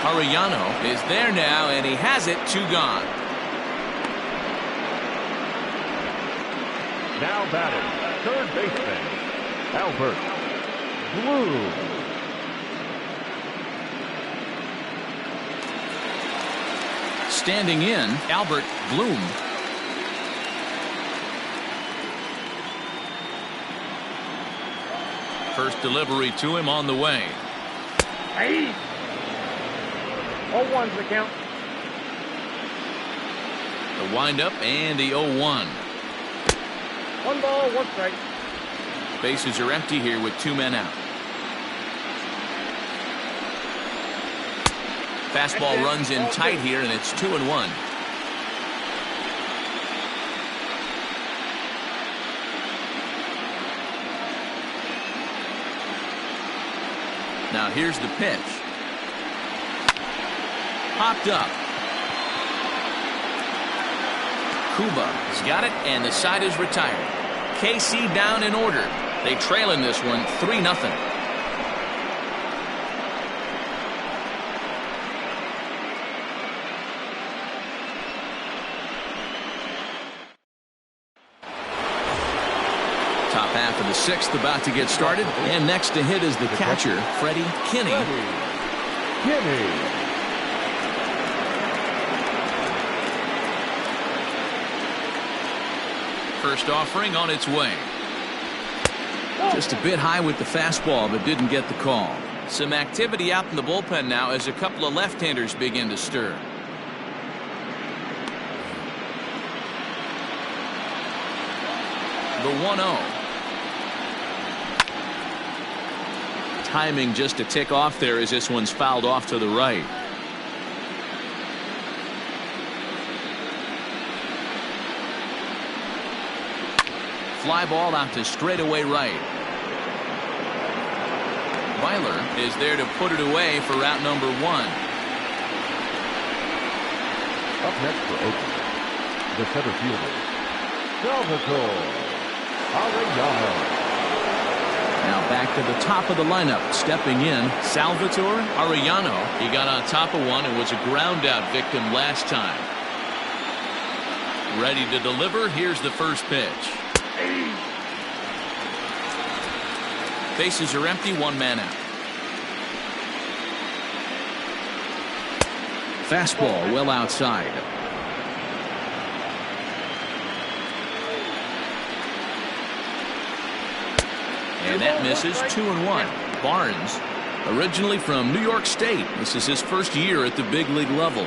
Arellano is there now, and he has it. 2 gone. Now batting, third baseman, Albert Bloom. Standing in, Albert Bloom. First delivery to him on the way. Hey! 0-1's the count. The windup and the 0-1. 1 ball, 1 strike. Bases are empty here with 2 men out. Fastball runs in tight here, and it's 2-1. Now here's the pitch. Popped up. Kuba's got it, and the side is retired. KC down in order. They trail in this one 3-0. Top half of the 6th about to get started, and next to hit is the catcher, Freddie Kinney. First offering on its way. Just a bit high with the fastball, but didn't get the call. Some activity out in the bullpen now as a couple of left-handers begin to stir. The 1-0. Timing just a tick off there as this one's fouled off to the right. Fly ball out to straightaway right. Weiler is there to put it away for route number 1. Up next for Oakland, the center fielder, Salvatore Arellano. Now back to the top of the lineup. Stepping in, Salvatore Arellano. He got on top of one and was a ground out victim last time. Ready to deliver. Here's the first pitch. Bases are empty, 1 man out. Fastball well outside. And that misses. 2-1. Barnes, originally from New York State. This is his first year at the big league level.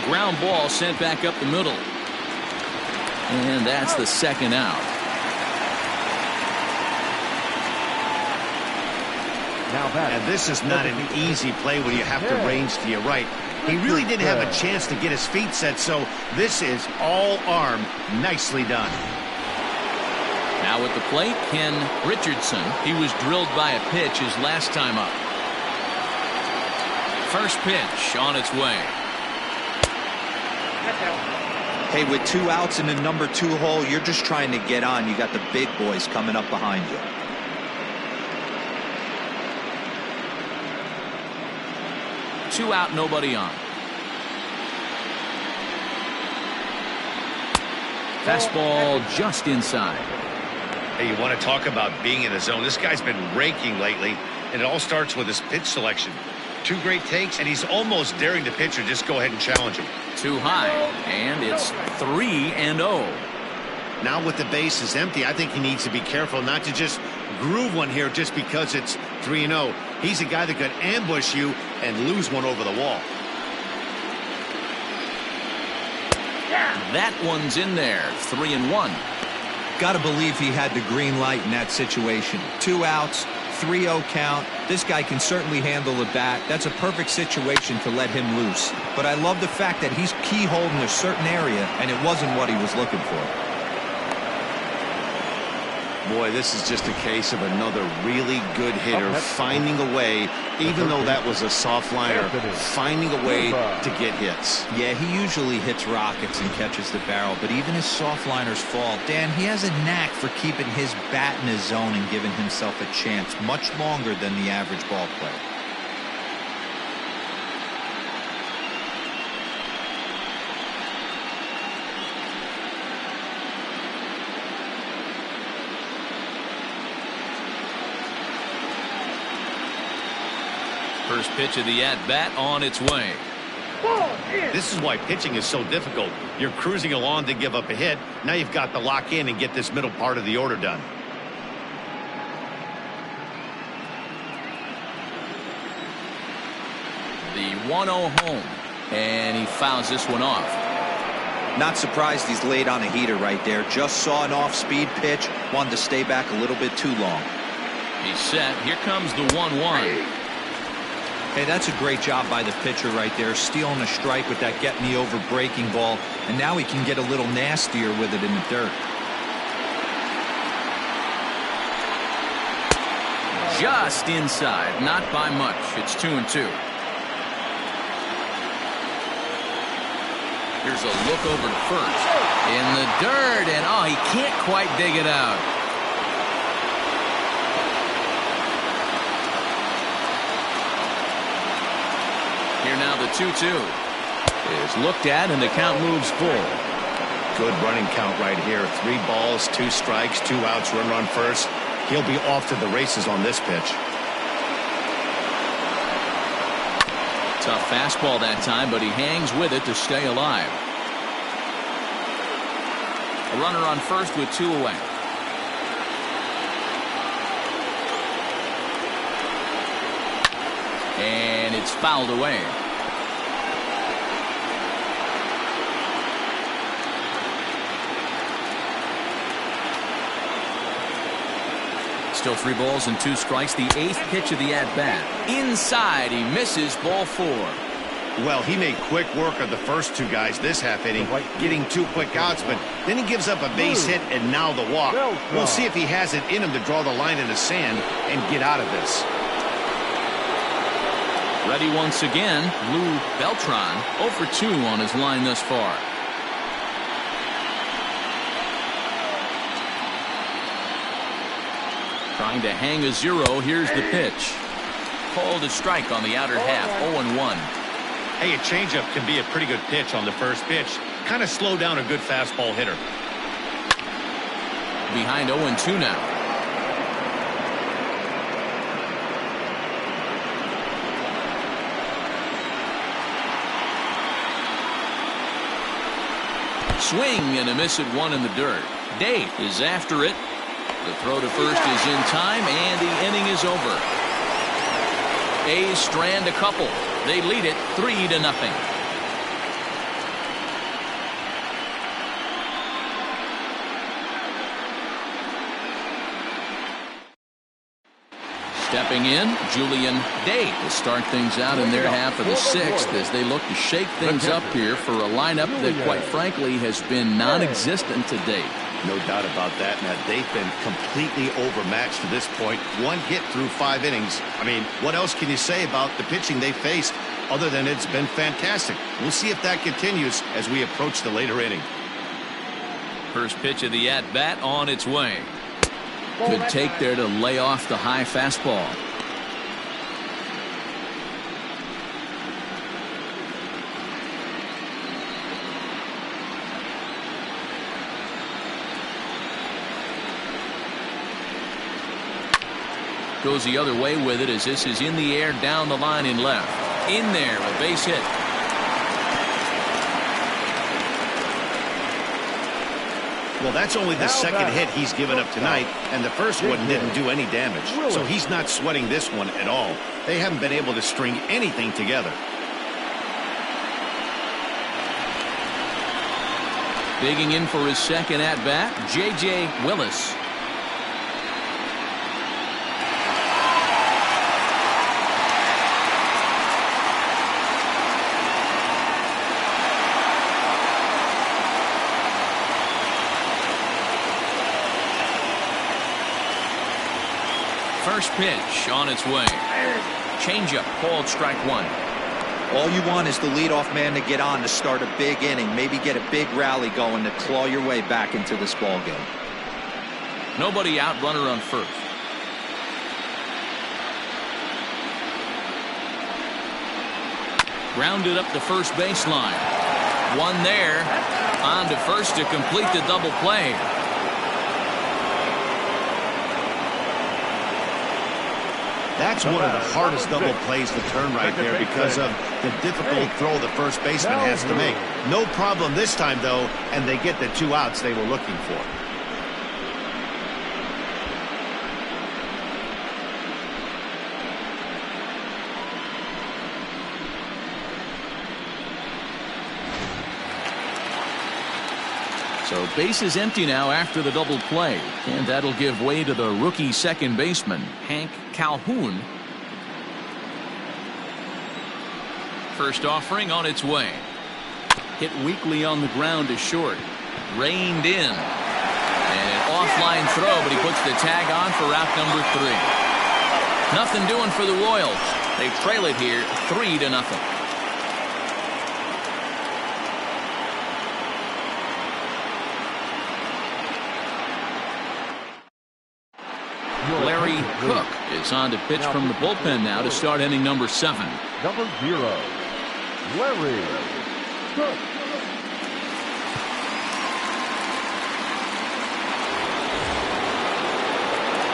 Ground ball sent back up the middle. And that's the second out. Now that. And this is not an easy play when you have to range to your right. He really didn't have a chance to get his feet set, so this is all arm. Nicely done. Now at the plate, Ken Richardson. He was drilled by a pitch his last time up. First pitch on its way. Hey, with 2 outs in the number 2 hole, you're just trying to get on. You got the big boys coming up behind you. Two out, nobody on. Fastball just inside. Hey, you want to talk about being in the zone? This guy's been raking lately, and it all starts with his pitch selection. 2 great takes, and he's almost daring the pitcher just go ahead and challenge him. Too high, and it's 3-0. Now with the bases empty, I think he needs to be careful not to just groove one here just because it's 3-0. He's a guy that could ambush you and lose one over the wall. That one's in there. 3-1. Got to believe he had the green light in that situation. 2 outs, 3-0 count. This guy can certainly handle the bat. That's a perfect situation to let him loose. But I love the fact that he's keyholed in a certain area, and it wasn't what he was looking for. Boy, this is just a case of another really good hitter finding a way, even though that was a soft liner, finding a way to get hits. Yeah, he usually hits rockets and catches the barrel, but even his soft liners fall. Dan, he has a knack for keeping his bat in his zone and giving himself a chance much longer than the average ball player. First pitch of the at-bat on its way. This is why pitching is so difficult. You're cruising along to give up a hit. Now you've got to lock in and get this middle part of the order done. The 1-0 home. And he fouls this one off. Not surprised he's laid on a heater right there. Just saw an off-speed pitch. Wanted to stay back a little bit too long. He's set. Here comes the 1-1. Hey, that's a great job by the pitcher right there, stealing a strike with that get-me-over breaking ball, and now he can get a little nastier with it in the dirt. Just inside, not by much. It's 2-2. Here's a look over to first. In the dirt, and oh, he can't quite dig it out. Here now the 2-2 is looked at, and the count moves full. Good running count right here. 3 balls, 2 strikes, 2 outs, run first. He'll be off to the races on this pitch. Tough fastball that time, but he hangs with it to stay alive. A runner on first with 2 away. And it's fouled away. Still 3 balls and 2 strikes. The 8th pitch of the at-bat. Inside, he misses, ball 4. Well, he made quick work of the first 2 guys this half inning, getting 2 quick outs, but then he gives up a base hit and now the walk. We'll see if he has it in him to draw the line in the sand and get out of this. Ready once again, Lou Beltran, 0 for 2 on his line thus far. Trying to hang a 0. Here's the pitch. Called a strike on the outer half. 0-1. Hey, a changeup can be a pretty good pitch on the first pitch. Kind of slow down a good fastball hitter. Behind 0-2 now. Swing and a miss at one in the dirt. Date is after it. The throw to first is in time, and the inning is over. A's strand a couple. They lead it 3-0. Stepping in, Julian Day to start things out in their half of the sixth as they look to shake things up here for a lineup that, quite frankly, has been non-existent to date. No doubt about that, Matt. They've been completely overmatched to this point. One hit through 5 innings. I mean, what else can you say about the pitching they faced other than it's been fantastic? We'll see if that continues as we approach the later inning. First pitch of the at-bat on its way. Good take there to lay off the high fastball. Goes the other way with it as this is in the air down the line in left. In there, a base hit. Well, that's only the second hit he's given up tonight, and the first one didn't do any damage. So he's not sweating this one at all. They haven't been able to string anything together. Digging in for his second at-bat, J.J. Willis. First pitch on its way. Changeup called strike one. All you want is the leadoff man to get on to start a big inning, maybe get a big rally going to claw your way back into this ball game. Nobody out, runner on first. Grounded up the first baseline. One there. On to first to complete the double play. That's one of the hardest double plays to turn right there because of the difficult throw the first baseman has to make. No problem this time, though, and they get the 2 outs they were looking for. So base is empty now after the double play, and that'll give way to the rookie second baseman, Hank Calhoun. First offering on its way. Hit weakly on the ground to short. Reined in. And an offline throw, but he puts the tag on for route number 3. Nothing doing for the Royals. They trail it here 3-0. Larry Cook is on to pitch from the bullpen now to start inning number 7. Number 0, Larry Cook.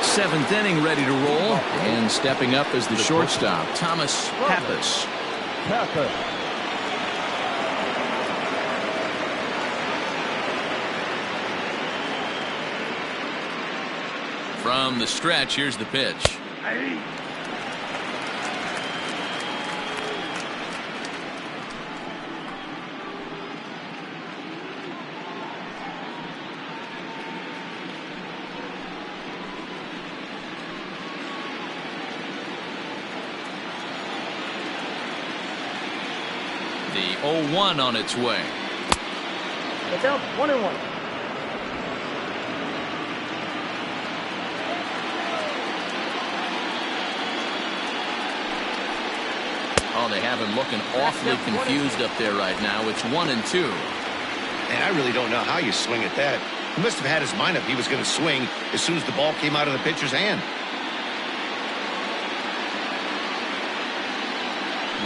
Seventh inning ready to roll, and stepping up is the shortstop, Thomas Pappas. From the stretch, here's the pitch. The 0-1 on its way. It's out 1-1. Oh, they have him looking awfully confused up there right now. It's 1-2. And I really don't know how you swing at that. He must have had his mind up he was going to swing as soon as the ball came out of the pitcher's hand.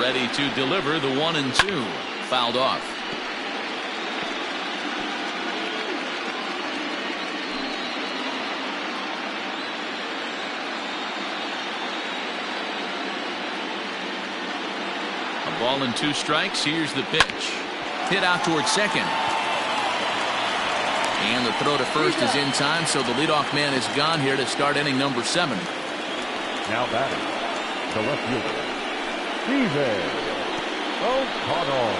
Ready to deliver the 1-2. Fouled off. A ball and 2 strikes. Here's the pitch. Hit out towards second. And the throw to first is in time, so the leadoff man is gone here to start inning number 7. Now batting, the left fielder, Steven O'Connell.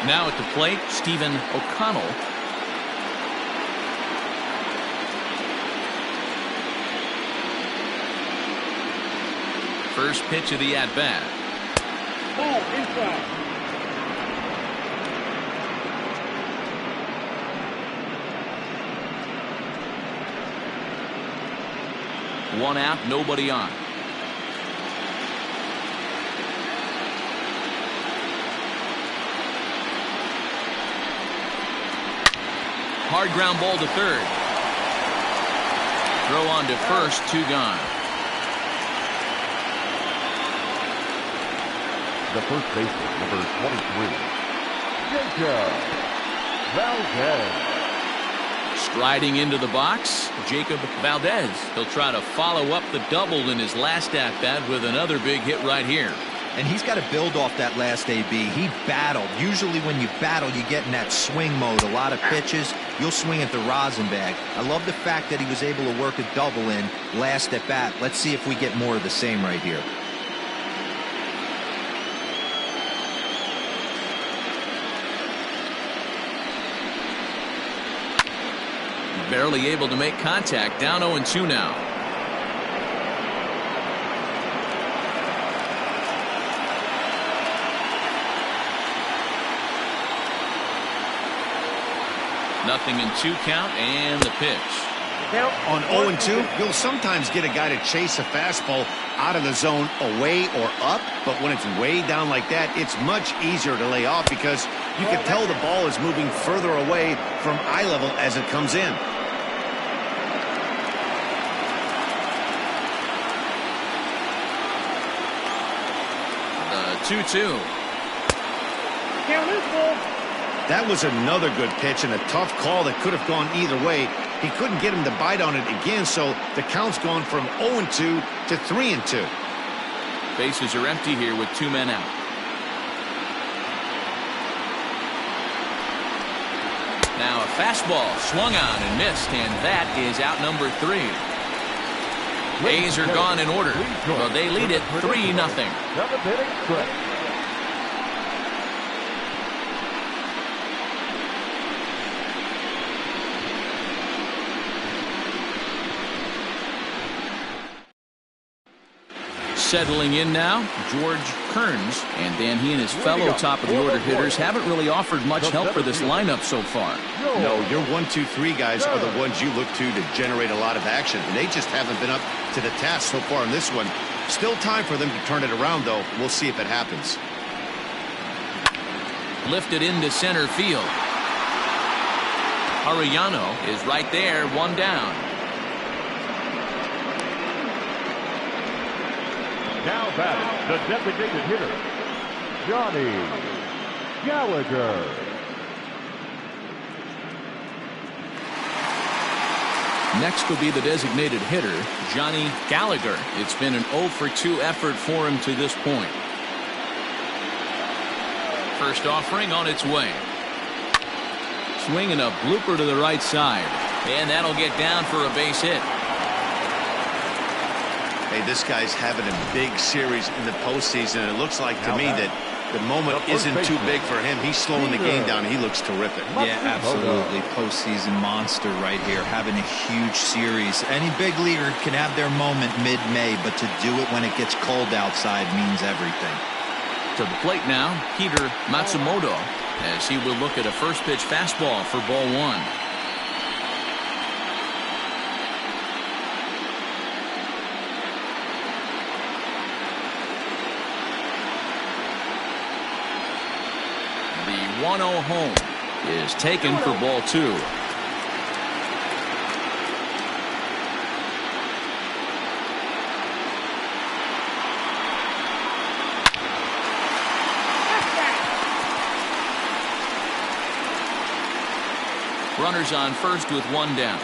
Now at the plate, Stephen O'Connell. First pitch of the at-bat. Ball inside. One out, nobody on. Hard ground ball to third. Throw on to first, 2 gone. The first baseman, number 23, Jacob Valdez. Striding into the box, Jacob Valdez. He'll try to follow up the double in his last at-bat with another big hit right here. And he's got to build off that last AB. He battled. Usually when you battle, you get in that swing mode. A lot of pitches, you'll swing at the rosin bag. I love the fact that he was able to work a double in last at bat. Let's see if we get more of the same right here. Barely able to make contact. Down 0-2 now. Nothing in 2 count, and the pitch. On 0-2, you'll sometimes get a guy to chase a fastball out of the zone away or up, but when it's way down like that, it's much easier to lay off because you can tell the ball is moving further away from eye level as it comes in. The 2-2. Count is full. That was another good pitch and a tough call that could have gone either way. He couldn't get him to bite on it again, so the count's gone from 0-2 to 3-2. Bases are empty here with 2 men out. Now a fastball swung on and missed, and that is out number 3. A's are gone in order. Well, they lead it 3-0. Settling in now, George Kearns, and Dan, he and his fellow top-of-the-order hitters haven't really offered much help for this lineup so far. No, your 1-2-3 guys are the ones you look to generate a lot of action, and they just haven't been up to the task so far in this one. Still time for them to turn it around, though. We'll see if it happens. Lifted into center field. Arellano is right there, 1 down. Now batting, the designated hitter, Johnny Gallagher. Next will be the designated hitter, Johnny Gallagher. It's been an 0-for-2 effort for him to this point. First offering on its way. Swinging a blooper to the right side. And that'll get down for a base hit. Hey, this guy's having a big series in the postseason, and it looks like to me that the moment isn't too big for him. He's slowing the game down. He looks terrific. Yeah, absolutely. Postseason monster right here, having a huge series. Any big leaguer can have their moment mid-May, but to do it when it gets cold outside means everything. To the plate now, Peter Matsumoto, as he will look at a first pitch fastball for ball 1. The 1-0 home is taken for ball 2. Runners on first with 1 down.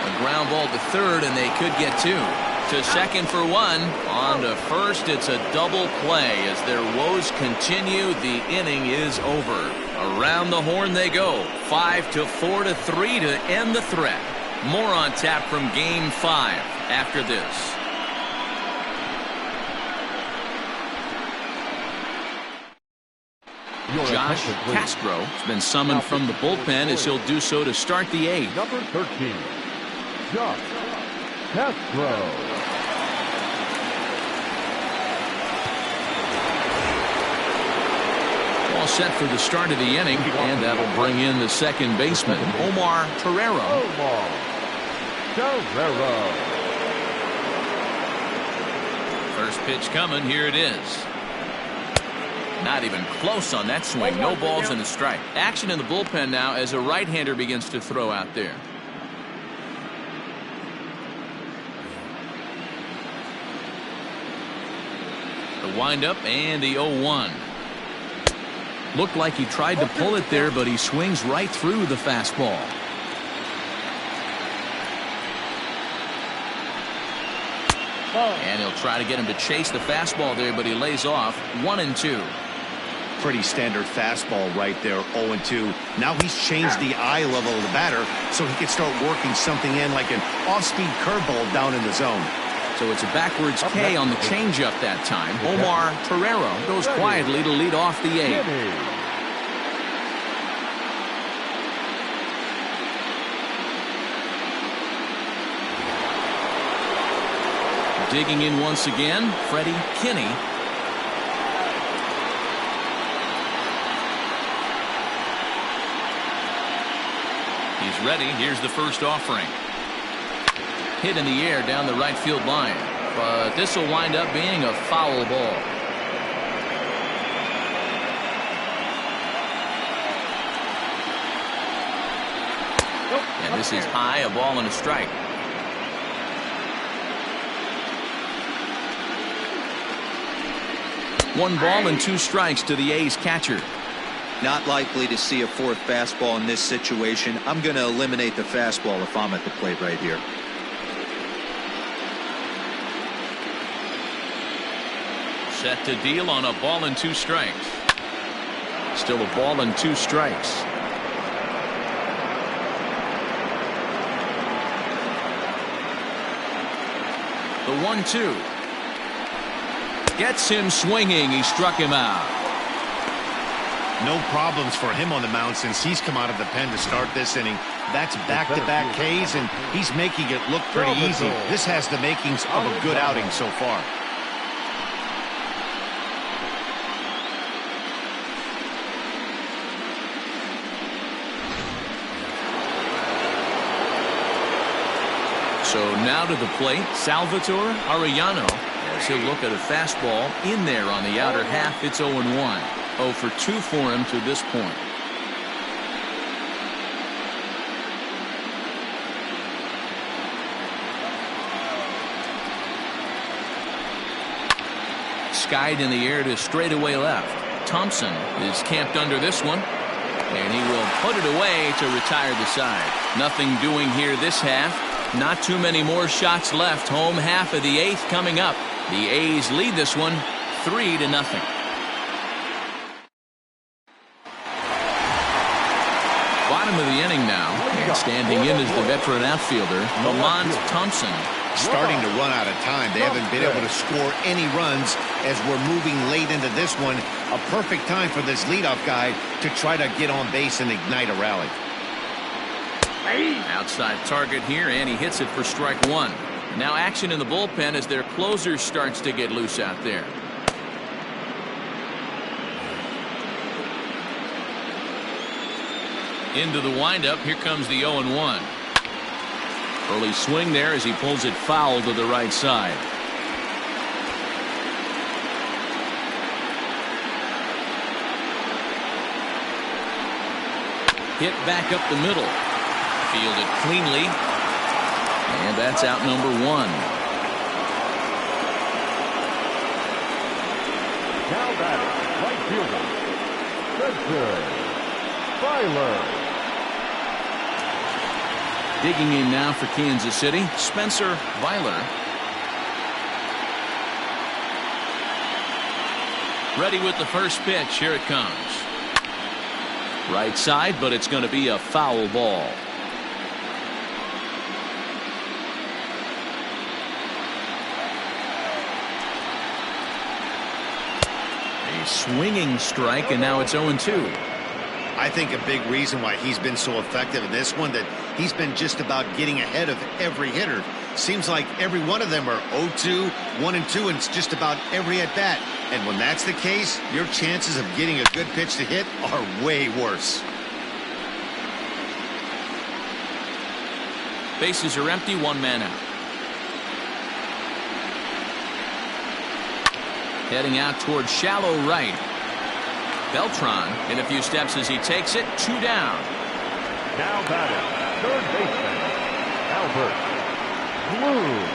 A ground ball to third, and they could get 2. to second for one. On to first, it's a double play. As their woes continue, the inning is over. Around the horn they go. 5-4-3 to end the threat. More on tap from Game 5 after this. Josh Castro has been summoned from the bullpen as he'll do so to start the eighth. Number 13, Josh Castro. All set for the start of the inning, and that'll bring in the second baseman, Omar Torrero. First pitch coming, here it is. Not even close on that swing. No balls and a strike. Action in the bullpen now as a right-hander begins to throw out there. The windup and the 0-1. Looked like he tried to pull it there, but he swings right through the fastball. And he'll try to get him to chase the fastball there, but he lays off. 1-2. Pretty standard fastball right there, 0-2. Now he's changed the eye level of the batter so he can start working something in like an off-speed curveball down in the zone. So it's a backwards K on the changeup that time. Omar Torrero goes quietly to lead off the eighth. Digging in once again, Freddie Kinney. He's ready. Here's the first offering. Hit in the air down the right field line, but this will wind up being a foul ball. And this is high, a ball and a strike. One ball and two strikes to the A's catcher. Not likely to see a fourth fastball in this situation. I'm going to eliminate the fastball if I'm at the plate right here. Set to deal on a ball and two strikes. Still a ball and two strikes. The 1-2. Gets him swinging. He struck him out. No problems for him on the mound since he's come out of the pen to start this inning. That's back-to-back Ks, and he's making it look pretty easy. This has the makings of a good outing so far. So now to the plate, Salvatore Arellano, as he'll look at a fastball in there on the outer half. It's 0-1. 0 for 2 for him to this point. Skied in the air to straightaway left. Thompson is camped under this one, and he will put it away to retire the side. Nothing doing here this half. Not too many more shots left. Home half of the eighth coming up. The A's lead this one 3-0. Bottom of the inning now, and standing in is the veteran outfielder, Lamont Thompson. Starting to run out of time. They haven't been able to score any runs as we're moving late into this one. A perfect time for this leadoff guy to try to get on base and ignite a rally. Outside target here, and he hits it for strike one. Now action in the bullpen as their closer starts to get loose out there. Into the windup. Here comes the 0-1. Early swing there as he pulls it foul to the right side. Hit back up the middle. Fielded cleanly. And that's out number one. Now batting, right fielder, Spencer Byler. Digging in now for Kansas City, Spencer Byler. Ready with the first pitch. Here it comes. Right side, but it's going to be a foul ball. A swinging strike, and now it's 0-2. I think a big reason why he's been so effective in this one, that he's been just about getting ahead of every hitter. Seems like every one of them are 0-2, 1-2, and it's just about every at bat. And when that's the case, your chances of getting a good pitch to hit are way worse. Bases are empty, one man out. Heading out towards shallow right. Beltran in a few steps as he takes it. 2 down. Now batting, third baseman, Albert Bloom.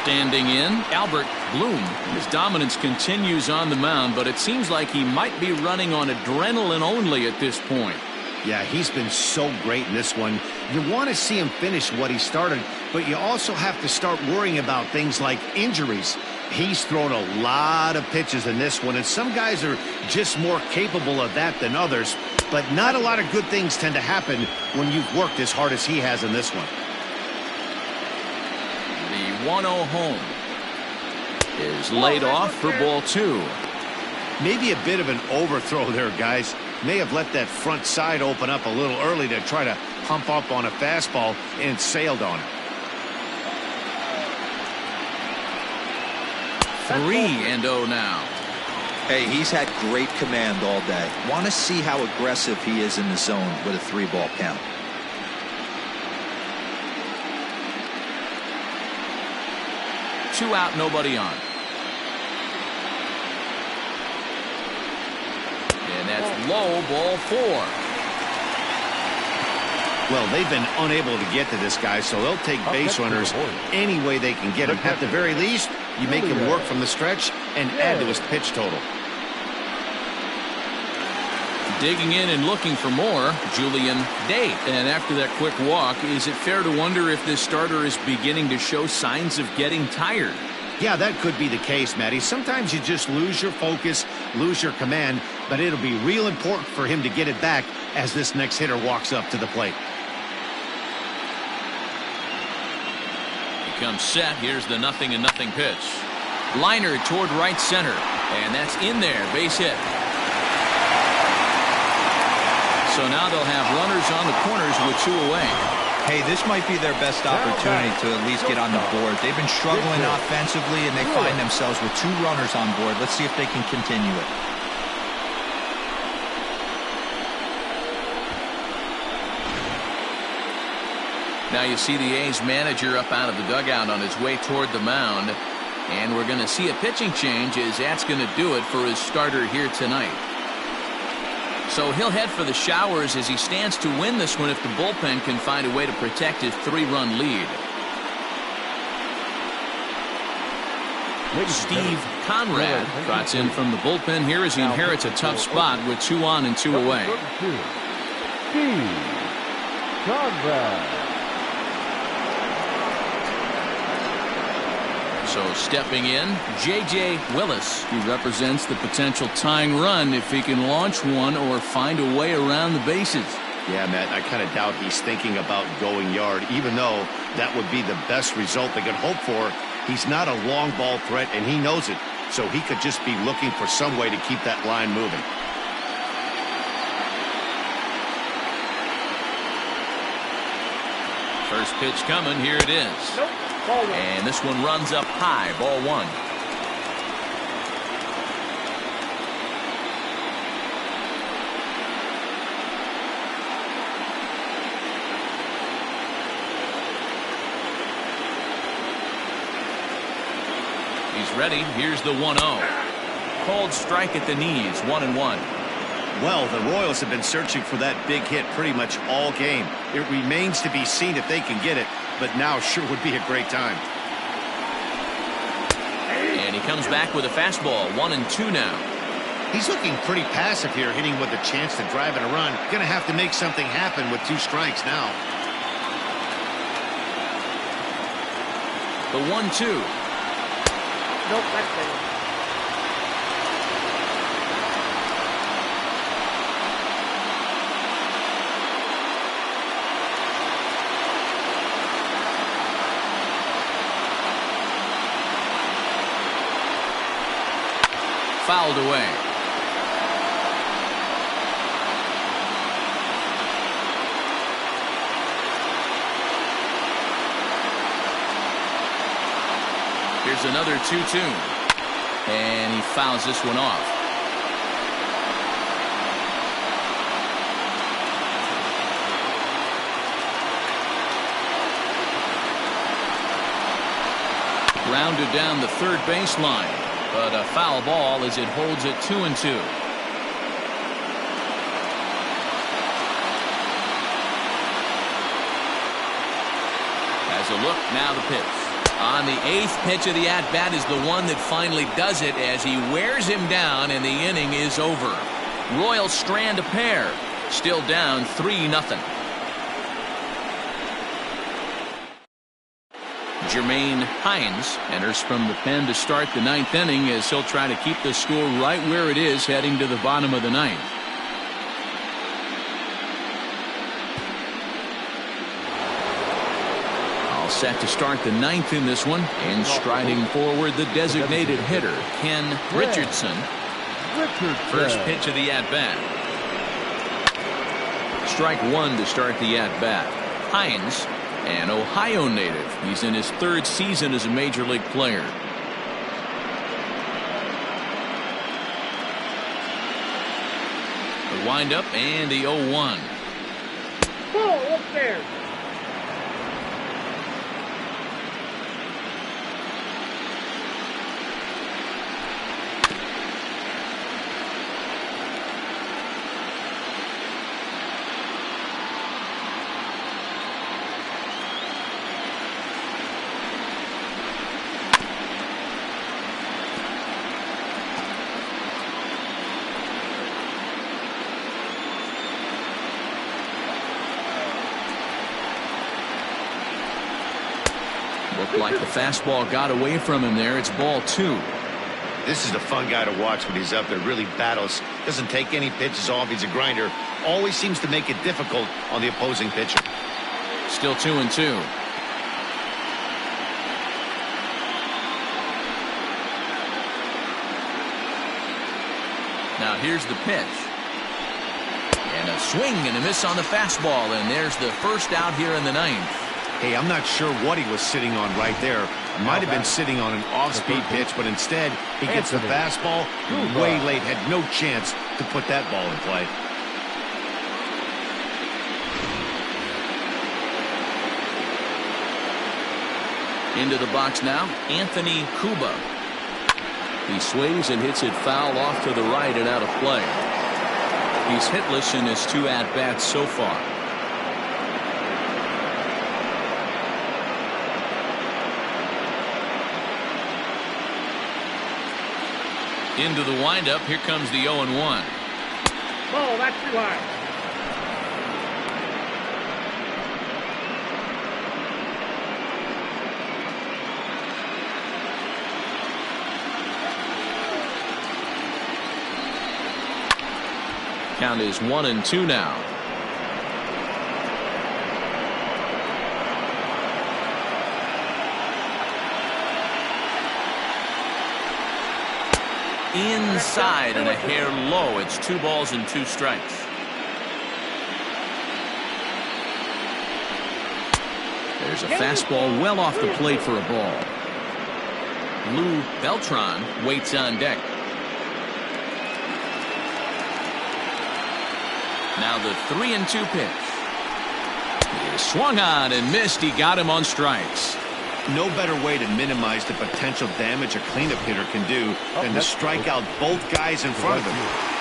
Standing in, Albert Bloom. His dominance continues on the mound, but it seems like he might be running on adrenaline only at this point. Yeah, he's been so great in this one. You want to see him finish what he started, but you also have to start worrying about things like injuries. He's thrown a lot of pitches in this one, and some guys are just more capable of that than others, but not a lot of good things tend to happen when you've worked as hard as he has in this one. The 1-0 home is laid off for ball 2. Maybe a bit of an overthrow there, guys. May have let that front side open up a little early to try to hump up on a fastball and sailed on it. 3-0 now. Hey, he's had great command all day. Want to see how aggressive he is in the zone with a 3-ball count. Two out, nobody on. And that's low, ball 4. Well, they've been unable to get to this guy, so they'll take base runners any way they can get him. At the very least, you make him work from the stretch and add to his pitch total. Digging in and looking for more, Julian Day. And after that quick walk, is it fair to wonder if this starter is beginning to show signs of getting tired? Yeah, that could be the case, Matty. Sometimes you just lose your focus, lose your command, but it'll be real important for him to get it back as this next hitter walks up to the plate. He comes set. Here's the 0-0 pitch. Liner toward right center. And that's in there. Base hit. So now they'll have runners on the corners with 2 away. Hey, this might be their best opportunity to at least get on the board. They've been struggling offensively, and they find themselves with 2 runners on board. Let's see if they can continue it. Now you see the A's manager up out of the dugout on his way toward the mound. And we're going to see a pitching change as that's going to do it for his starter here tonight. So he'll head for the showers as he stands to win this one if the bullpen can find a way to protect his 3-run lead. Steve Conrad trots in from the bullpen here as he inherits a tough spot with 2 on and 2 away. Steve Conrad. So stepping in, J.J. Willis. He represents the potential tying run if he can launch one or find a way around the bases. Yeah, Matt, I kind of doubt he's thinking about going yard, even though that would be the best result they could hope for. He's not a long ball threat, and he knows it, so he could just be looking for some way to keep that line moving. First pitch coming. Here it is. And this one runs up high. Ball 1. He's ready. Here's the 1-0. Cold strike at the knees. 1-1. Well, the Royals have been searching for that big hit pretty much all game. It remains to be seen if they can get it, but now sure would be a great time. And he comes back with a fastball. 1-2 now. He's looking pretty passive here, hitting with a chance to drive in a run. Gonna have to make something happen with 2 strikes now. The 1-2. fouled away. Here's another 2-2. And he fouls this one off. Rounded down the third baseline, but a foul ball as it holds it 2-2. As a look, now the pitch. On the 8th pitch of the at-bat is the one that finally does it as he wears him down and the inning is over. Royals strand a pair, still down 3-0. Jermaine Hines enters from the pen to start the 9th inning as he'll try to keep the score right where it is heading to the bottom of the 9th. All set to start the 9th in this one, and striding forward the designated hitter, Ken Richardson. First pitch of the at-bat. Strike one to start the at-bat. Hines, an Ohio native. He's in his 3rd season as a major league player. The windup and the 0-1. Ball upstairs. Looked like the fastball got away from him there. It's ball 2. This is a fun guy to watch when he's up there. Really battles. Doesn't take any pitches off. He's a grinder. Always seems to make it difficult on the opposing pitcher. Still 2-2. Now here's the pitch. And a swing and a miss on the fastball. And there's the first out here in the 9th. Hey, I'm not sure what he was sitting on right there. Might have been sitting on an off-speed pitch, but instead he gets the fastball way late. Had no chance to put that ball in play. Into the box now, Anthony Cuba. He swings and hits it foul off to the right and out of play. He's hitless in his 2 at-bats so far. Into the windup. Here comes the 0-1. Ball, that's too high. Count is 1-2 now. Inside and a hair low. It's 2 balls and 2 strikes. There's a fastball well off the plate for a ball. Lou Beltran waits on deck. Now the 3-2 pitch. He swung on and missed. He got him on strikes. No better way to minimize the potential damage a cleanup hitter can do than to strike out both guys in front of him.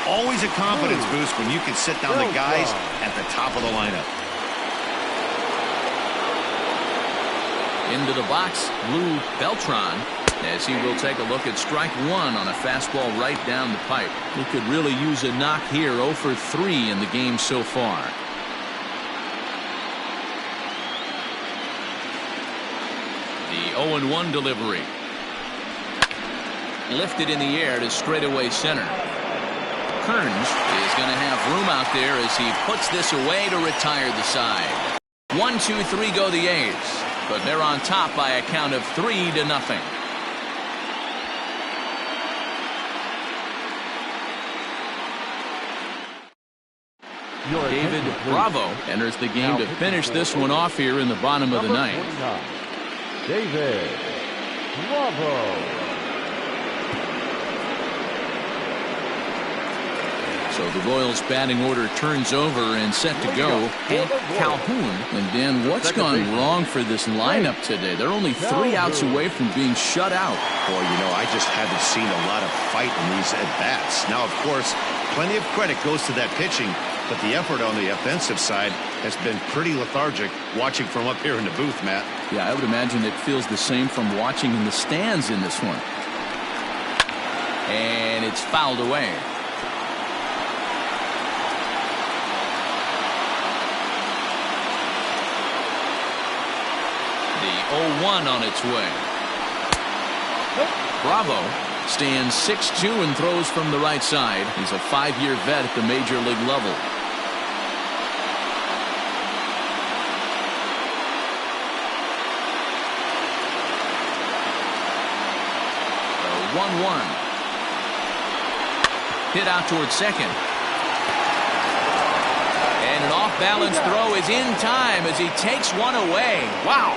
Always a confidence boost when you can sit down the guys at the top of the lineup. Into the box, Lou Beltran, as he will take a look at strike one on a fastball right down the pipe. He could really use a knock here. 0 for 3 in the game so far. The 0-1 delivery. Lifted in the air to straightaway center. Kearns is going to have room out there as he puts this away to retire the side. 1-2-3 go the A's, but they're on top by a count of 3-0. David Bravo enters the game to finish this one off here in the bottom of the ninth. David Bravo. So the Royals batting order turns over and set to go. And Calhoun. And Dan, what's gone wrong for this lineup today? They're only 3 outs away from being shut out. Boy, you know, I just haven't seen a lot of fight in these at-bats. Now, of course, plenty of credit goes to that pitching, but the effort on the offensive side has been pretty lethargic watching from up here in the booth, Matt. Yeah, I would imagine it feels the same from watching in the stands in this one. And it's fouled away. The 0-1 on its way. Bravo stands 6'2" and throws from the right side. He's a 5-year vet at the major league level. The 1-1. Hit out towards second. And an off-balance throw is in time as he takes one away. Wow.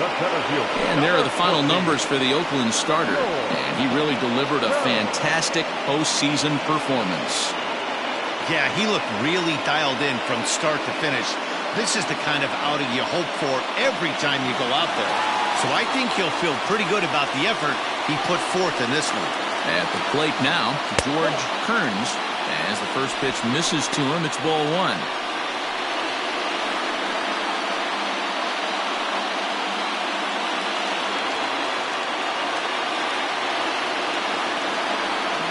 And there are the final numbers for the Oakland starter. And he really delivered a fantastic postseason performance. Yeah, he looked really dialed in from start to finish. This is the kind of outing you hope for every time you go out there. So I think he'll feel pretty good about the effort he put forth in this one. At the plate now, George Kearns. As the first pitch misses to him, it's ball 1.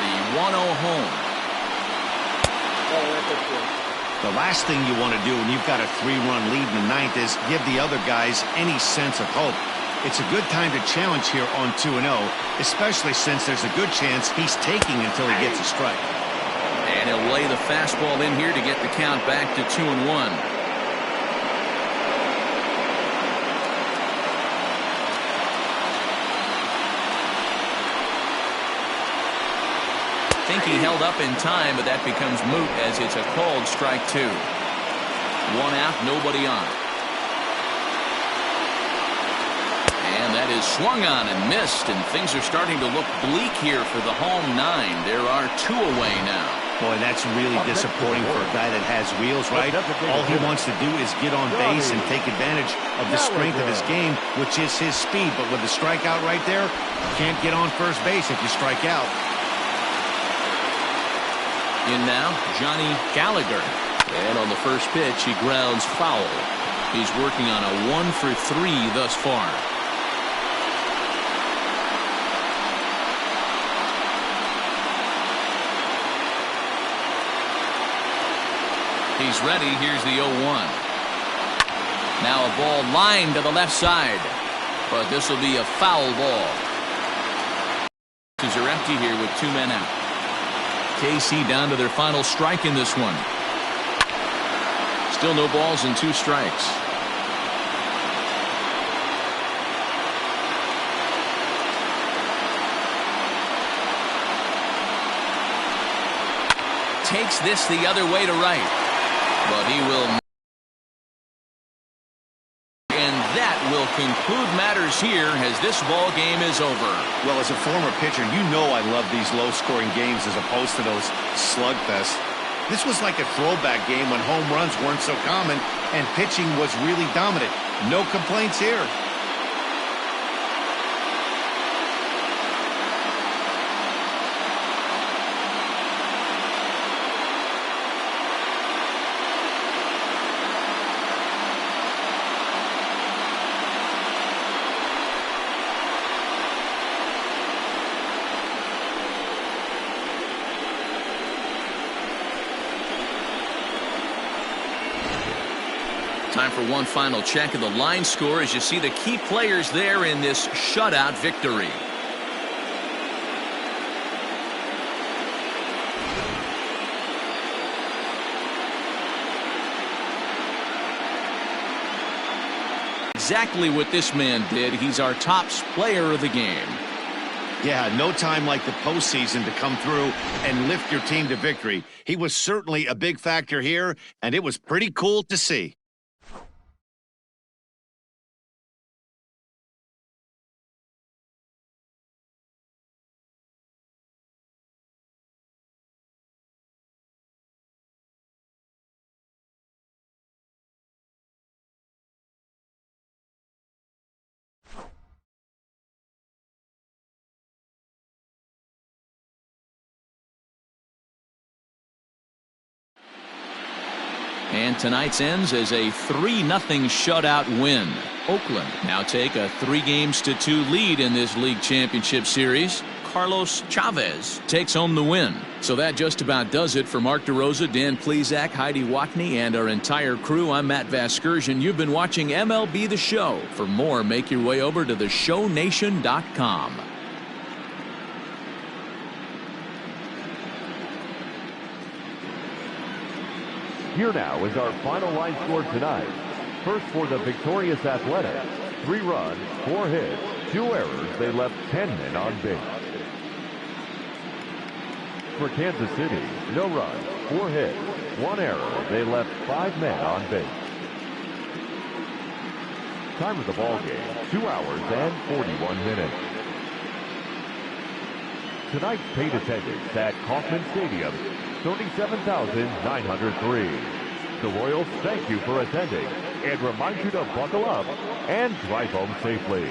The 1-0 home. The last thing you want to do when you've got a 3-run lead in the ninth is give the other guys any sense of hope. It's a good time to challenge here on 2-0, especially since there's a good chance he's taking until he gets a strike. And he'll lay the fastball in here to get the count back to 2-1. I think he held up in time, but that becomes moot as it's a called strike 2. 1 out, nobody on. And that is swung on and missed, and things are starting to look bleak here for the home 9. There are 2 away now. Boy, that's really disappointing for a guy that has wheels, right? All he wants to do is get on base and take advantage of the strength of his game, which is his speed. But with the strikeout right there, you can't get on first base if you strike out. In now, Johnny Gallagher. And on the first pitch, he grounds foul. He's working on a 1-for-3 thus far. He's ready. Here's the 0-1. Now a ball lined to the left side. But this will be a foul ball. These are empty here with 2 men out. KC down to their final strike in this one. Still no balls and 2 strikes. Takes this the other way to right. But he will. And that will conclude matters here as this ball game is over. Well, as a former pitcher, you know I love these low-scoring games as opposed to those slugfests. This was like a throwback game when home runs weren't so common and pitching was really dominant. No complaints here. Time for one final check of the line score as you see the key players there in this shutout victory. Exactly what this man did. He's our top player of the game. Yeah, no time like the postseason to come through and lift your team to victory. He was certainly a big factor here, and it was pretty cool to see. And tonight's ends as a 3-0 shutout win. Oakland now take a 3-2 lead in this league championship series. Carlos Chavez takes home the win. So that just about does it for Mark DeRosa, Dan Plesac, Heidi Watney, and our entire crew. I'm Matt Vasgersian. You've been watching MLB The Show. For more, make your way over to theshownation.com. Here now is our final line score tonight. First for the victorious Athletics, 3 runs, 4 hits, 2 errors. They left 10 men on base. For Kansas City, no runs, 4 hits, 1 error. They left 5 men on base. Time of the ball game, 2 hours and 41 minutes. Tonight's paid attendance at Kauffman Stadium, 37,903. The Royals thank you for attending and remind you to buckle up and drive home safely.